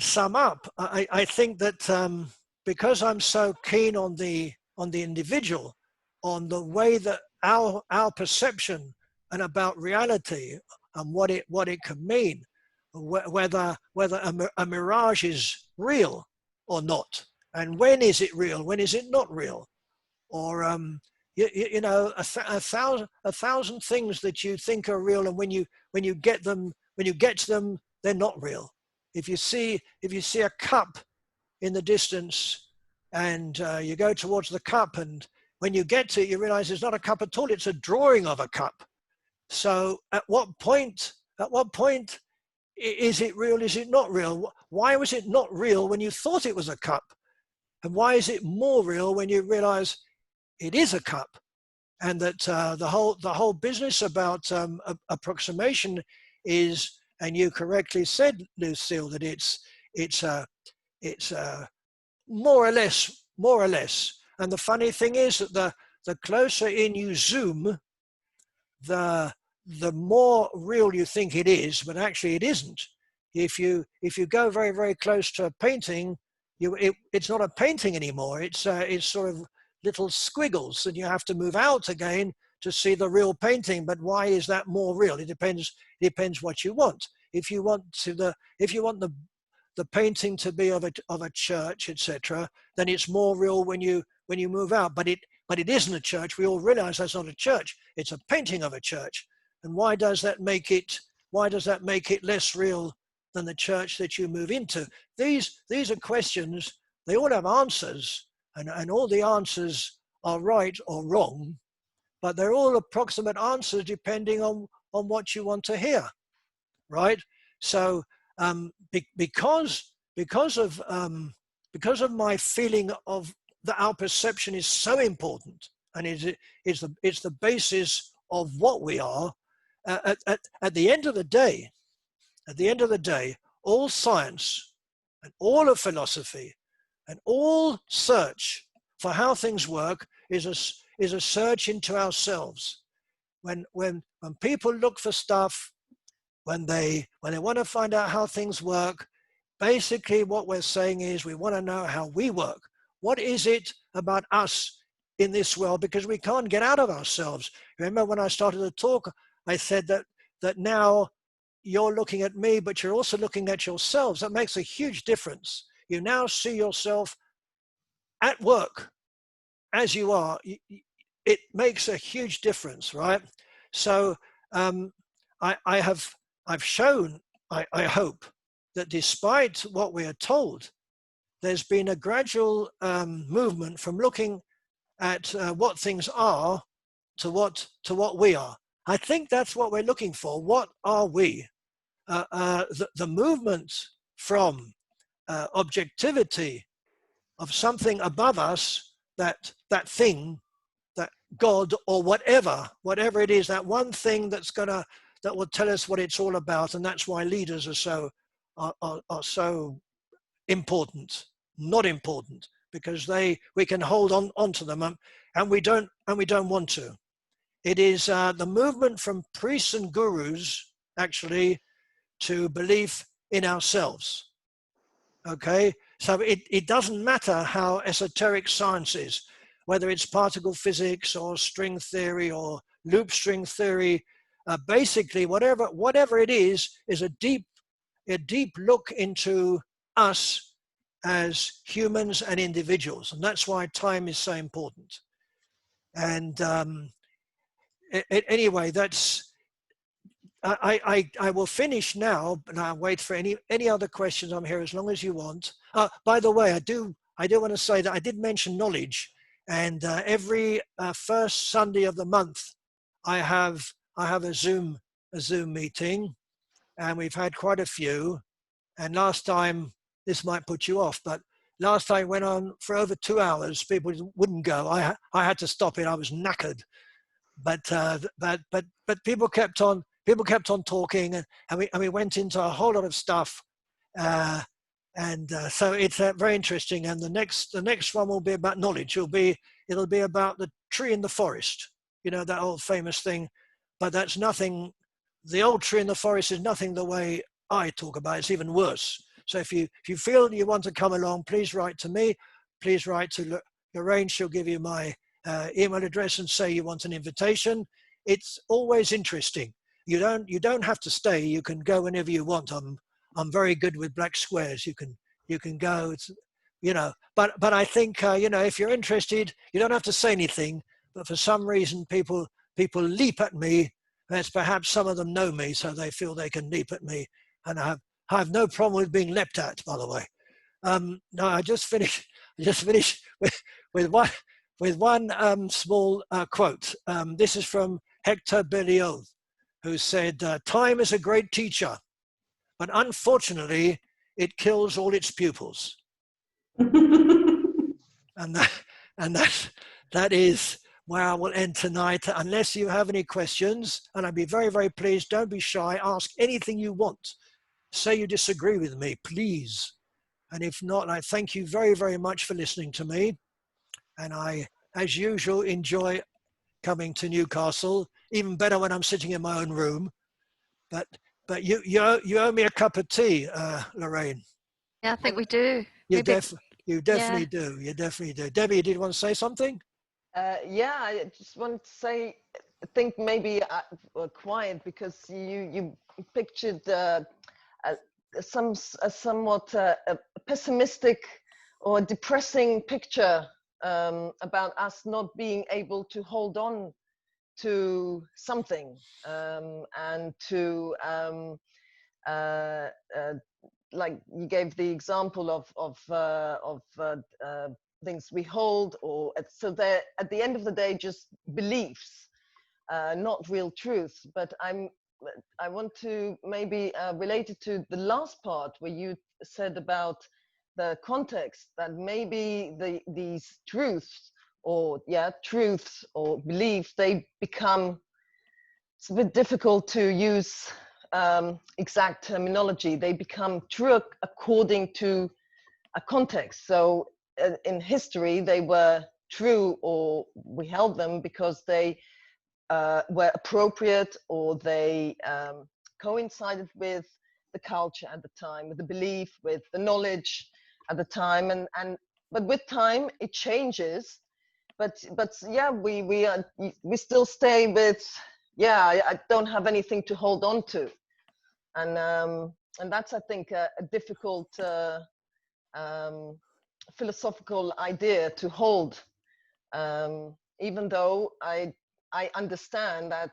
sum up, I think that because I'm so keen on the individual, on the way that our perception and about reality and what it can mean, whether a mirage is real or not, and when is it real, when is it not real, or you know, a thousand things that you think are real, and when you get to them, they're not real. If you see a cup in the distance, and you go towards the cup, and when you get to it, you realize it's not a cup at all, it's a drawing of a cup. So at what point is it real, is it not real? Why was it not real when you thought it was a cup? And why is it more real when you realize it is a cup? And that the whole business about approximation is, and you correctly said, Lucille, that it's more or less. And the funny thing is that the closer in you zoom, the more real you think it is, but actually it isn't. If you go very, very close to a painting, it's not a painting anymore. It's sort of little squiggles, and you have to move out again to see the real painting. But why is that more real? It depends what you want. If you want the painting to be of a church, etc., then it's more real when you move out. But it isn't a church. We all realize that's not a church. It's a painting of a church. And why does that make it less real than the church that you move into? These are questions. They all have answers, and all the answers are right or wrong, but they're all approximate answers depending on what you want to hear, right? So because of my feeling of that our perception is so important, and it's the basis of what we are. At the end of the day, all science and all of philosophy and all search for how things work is a search into ourselves. When people look for stuff, when they want to find out how things work, basically what we're saying is we want to know how we work. What is it about us in this world? Because we can't get out of ourselves. Remember when I started the talk, I said that now you're looking at me, but you're also looking at yourselves. That makes a huge difference. You now see yourself at work as you are. It makes a huge difference, right? So I've shown, I hope, that despite what we are told, there's been a gradual movement from looking at what things are to what we are. I think that's what we're looking for. What are we? The movement from objectivity of something above us, that thing, that God or whatever it is, that one thing that will tell us what it's all about. And that's why leaders are so important. Not important, because we can hold on to them, and we don't want to. It is the movement from priests and gurus actually to belief in ourselves. Okay, so it doesn't matter how esoteric science is, whether it's particle physics or string theory or loop string theory. Basically, whatever it is a deep look into us as humans and individuals, and that's why time is so important. And anyway, that's I will finish now, but I'll wait for any other questions. I'm here as long as you want. By the way, I do want to say that I did mention knowledge, and every first Sunday of the month, I have a Zoom meeting, and we've had quite a few. And last time, this might put you off, but last time went on for over 2 hours. People wouldn't go. I had to stop it. I was knackered, but people kept on talking, and we went into a whole lot of stuff, so it's very interesting. And the next one will be about knowledge. It'll be about the tree in the forest. You know, that old famous thing, but that's nothing. The old tree in the forest is nothing the way I talk about it. It's even worse. So if you feel you want to come along, please write to me. Please write to Lorraine. She'll give you my email address and say you want an invitation. It's always interesting. You don't have to stay. You can go whenever you want. I'm very good with black squares. You can go. It's, you know. But I think if you're interested, you don't have to say anything. But for some reason, people leap at me. That's perhaps some of them know me, so they feel they can leap at me, and I have no problem with being leapt at, by the way. No, I just finished just finish with one small quote. This is from Hector Berlioz, who said, "Time is a great teacher, but unfortunately, it kills all its pupils." And that is where I will end tonight, unless you have any questions. And I'd be very, very pleased. Don't be shy. Ask anything you want. Say you disagree with me, please. And if not, I thank you very, very much for listening to me. And I, as usual, enjoy coming to Newcastle. Even better when I'm sitting in my own room. But you owe me a cup of tea, Lorraine. Yeah, I think we do. You Maybe, definitely do. You definitely do. Debbie, you did want to say something? Yeah, I just want to say, I think maybe quiet, because you pictured a somewhat pessimistic or depressing picture about us not being able to hold on to something, and to like you gave the example of things we hold, or so they're at the end of the day just beliefs, not real truth. But I want to maybe relate it to the last part where you said about the context, that maybe these truths or beliefs, they become, it's a bit difficult to use exact terminology, they become true according to a context. So in history they were true, or we held them because they were appropriate, or they coincided with the culture at the time, with the belief, with the knowledge at the time, and but with time it changes. But yeah, we still stay with, yeah, I don't have anything to hold on to, and that's, I think, a difficult philosophical idea to hold, even though I understand that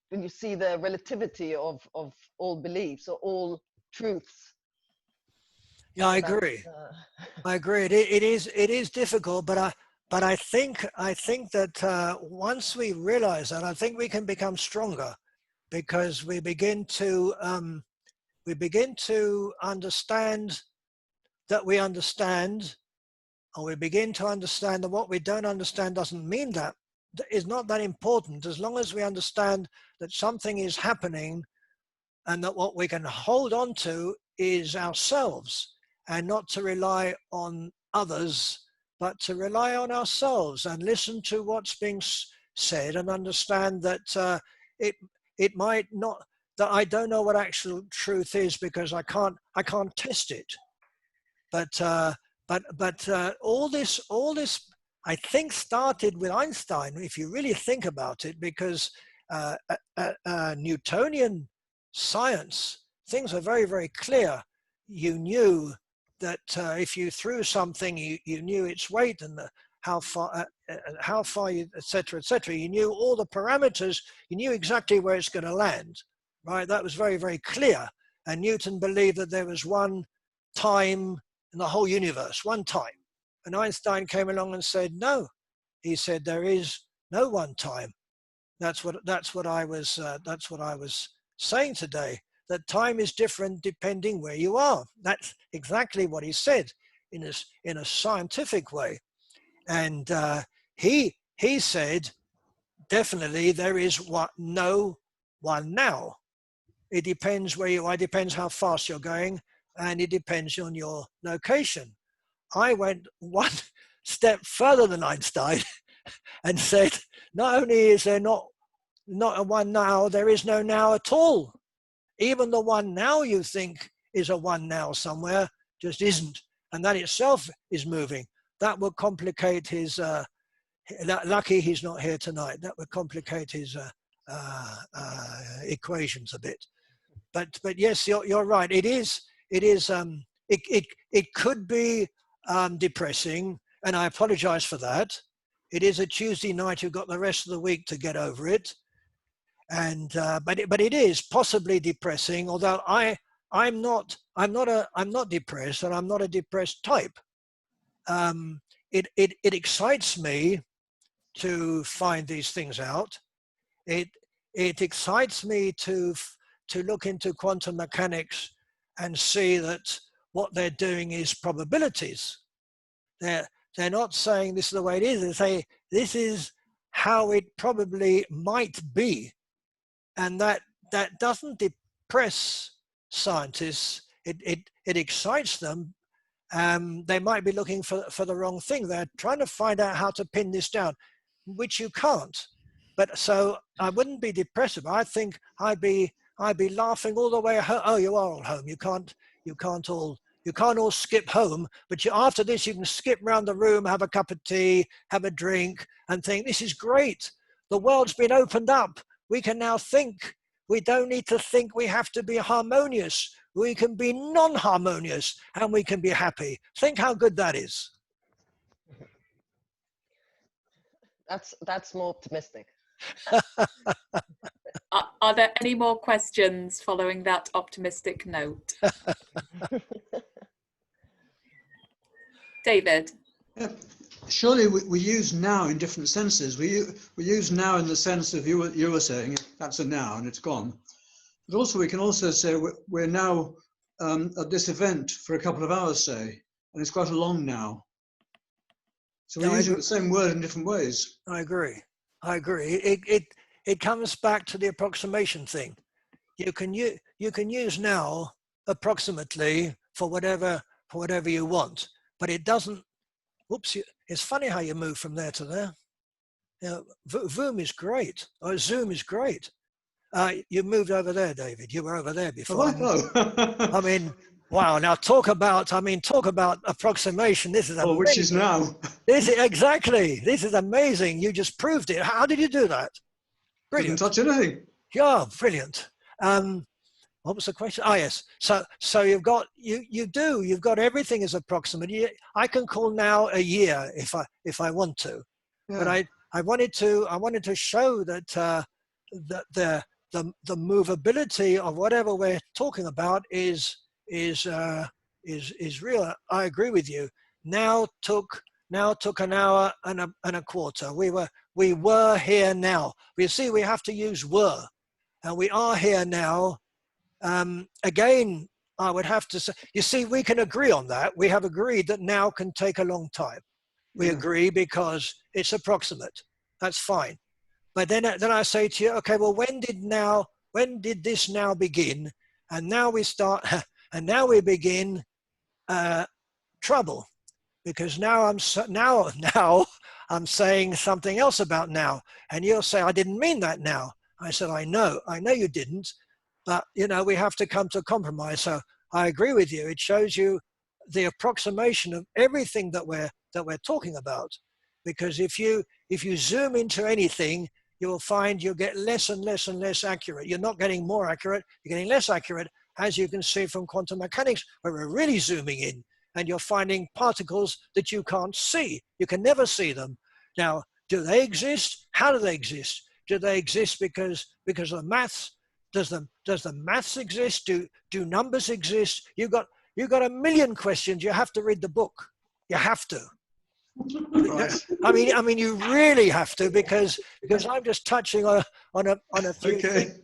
when you see the relativity of all beliefs or all truths. Yeah, I agree. I agree. It is difficult, but I think that once we realize that, I think we can become stronger, because we begin to understand that we understand, or we begin to understand that what we don't understand doesn't mean that is not that important, as long as we understand that something is happening, and that what we can hold on to is ourselves, and not to rely on others, but to rely on ourselves and listen to what's being said, and understand that it might not, that I don't know what actual truth is, because I can't test it. But all this I think started with Einstein, if you really think about it, because Newtonian science, things are very, very clear. You knew that if you threw something, you knew its weight, and how far you, etc., etc. You knew all the parameters. You knew exactly where it's going to land, right? That was very, very clear. And Newton believed that there was one time in the whole universe, one time. And Einstein came along and said, no. He said, there is no one time. That's what I was saying today, that time is different depending where you are. That's exactly what he said in a scientific way. And he said, definitely there is no one now. It depends where you are, it depends how fast you're going, and it depends on your location. I went one step further than Einstein and said, not only is there not a one now, there is no now at all. Even the one now you think is a one now somewhere just isn't. And that itself is moving. That would complicate his, lucky he's not here tonight, that would complicate his equations a bit. But yes, you're right. It could be depressing, and I apologize for that. It is a Tuesday night. You've got the rest of the week to get over it, and but it is possibly depressing. Although I'm not depressed, and I'm not a depressed type. it excites me to find these things out. It excites me to look into quantum mechanics and see that what they're doing is probabilities. They're not saying this is the way it is. They say this is how it probably might be, and that doesn't depress scientists. It excites them. They might be looking for the wrong thing. They're trying to find out how to pin this down, which you can't. But so I wouldn't be depressive. I think I'd be laughing all the way home. Oh, you are all home. You can't all skip home. But after this, you can skip around the room, have a cup of tea, have a drink, and think this is great. The world's been opened up. We can now think. We don't need to think we have to be harmonious. We can be non-harmonious, and we can be happy. Think how good that is. That's more optimistic. Are there any more questions following that optimistic note? David? Surely we use now in different senses. We use now in the sense of you were saying that's a now and it's gone. But also we can also say we're now at this event for a couple of hours, say, and it's quite a long now. So we're using the same word in different ways. I agree. It comes back to the approximation thing. You can use now approximately for whatever you want, but it doesn't. Whoops! It's funny how you move from there to there. You know, Voom is great, or Zoom is great. You moved over there, David. You were over there before. I mean, wow! Now talk about approximation. This is amazing. Which is now. Exactly. This is amazing. You just proved it. How did you do that? Brilliant. Didn't touch anything. Yeah, brilliant. What was the question? Oh yes. So you've got you've got everything as approximate. I can call now a year if I want to, yeah. But I wanted to show that that the movability of whatever we're talking about is real. I agree with you. Now took an hour and a quarter. We were here now. You see, we have to use were, and we are here now. Again, I would have to say, you see, we can agree on that. We have agreed that now can take a long time. We agree because it's approximate. That's fine. But then I say to you, okay, well, when did this now begin? And now we start, and now we begin trouble, because now I'm saying something else about now, and you'll say I didn't mean that now. I said I know you didn't, but we have to come to a compromise. So I agree with you. It shows you the approximation of everything that we're talking about, because if you zoom into anything, you will find you'll get less and less and less accurate. You're not getting more accurate, you're getting less accurate, as you can see from quantum mechanics, where we're really zooming in, and you're finding particles that you can't see. You can never see them. Now, do they exist? How do they exist? Do they exist because of the maths? Does the maths exist? Do numbers exist? You've got a million questions. You have to read the book. You have to. Right. I mean, you really have to, because I'm just touching on a few things.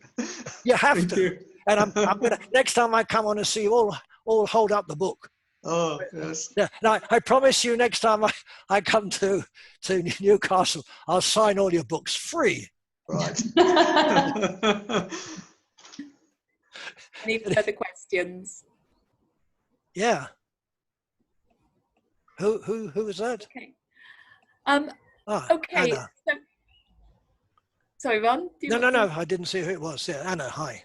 You have to. You. And I'm gonna, next time I come on and see you all hold up the book. Oh yes. Yeah. And I promise you, next time I come to Newcastle, I'll sign all your books free. Right. Any further questions? Yeah. Who was that? Okay. Okay. Anna. Sorry, Ron. No. I didn't see who it was. Yeah, Anna. Hi.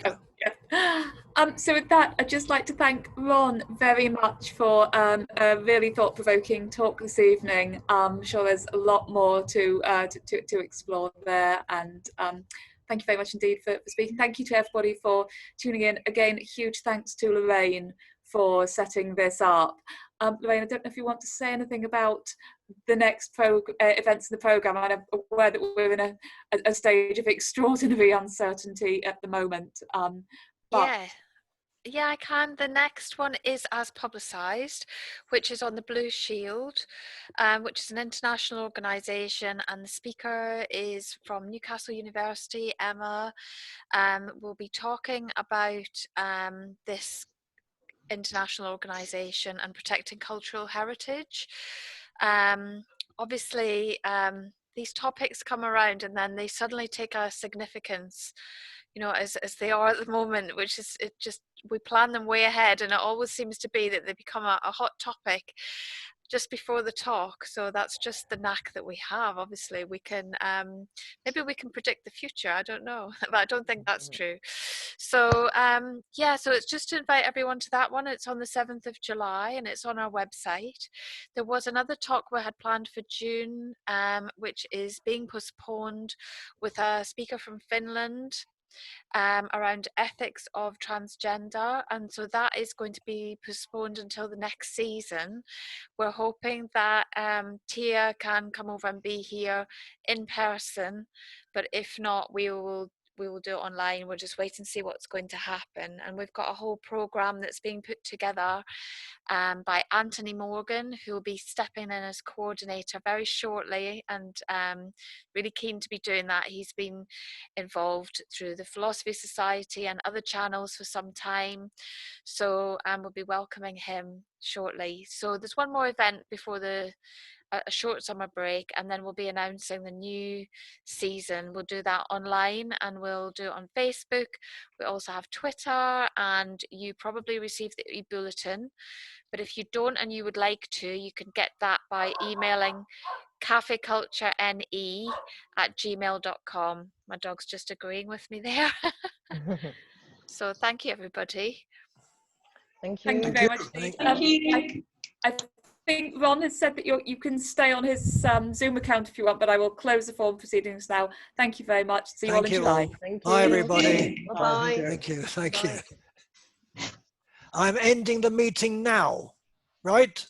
Oh, yeah. So with that, I'd just like to thank Ron very much for a really thought-provoking talk this evening. I'm sure there's a lot more to explore there, and thank you very much indeed for speaking. Thank you to everybody for tuning in. Again, huge thanks to Lorraine for setting this up. Lorraine, I don't know if you want to say anything about the next events in the programme. I'm aware that we're in a stage of extraordinary uncertainty at the moment. Yeah. Yeah, I can. The next one is as publicised, which is on the Blue Shield, which is an international organisation, and the speaker is from Newcastle University, Emma. We'll be talking about this international organisation and protecting cultural heritage. Obviously, these topics come around and then they suddenly take a significance, you know, as they are at the moment, which is, it just, we plan them way ahead, and it always seems to be that they become a hot topic just before the talk. So that's just the knack that we have. Obviously we can maybe we can predict the future, I don't know, but I don't think that's true. So yeah, so it's just to invite everyone to that one. It's on the 7th of July and it's on our website. There was another talk we had planned for June, which is being postponed, with a speaker from Finland, around ethics of transgender, and so that is going to be postponed until the next season. We're hoping that Tia can come over and be here in person, but if not, we will do it online. We'll just wait and see what's going to happen. And we've got a whole program that's being put together by Anthony Morgan, who will be stepping in as coordinator very shortly, and really keen to be doing that. He's been involved through the Philosophy Society and other channels for some time, so we'll be welcoming him shortly. So there's one more event before a short summer break, and then we'll be announcing the new season. We'll do that online and we'll do it on Facebook. We also have Twitter, and you probably received the e-bulletin, but if you don't and you would like to, you can get that by emailing cafeculturene@gmail.com. My dog's just agreeing with me there. So thank you, everybody. Thank you. Thank you very much. Thank you. I think Ron has said that you can stay on his Zoom account if you want, but I will close the formal proceedings now. Thank you very much. See you all in July. Thank Bye, you. everybody. Bye-bye. Thank you. Thank you. Bye. I'm ending the meeting now, right?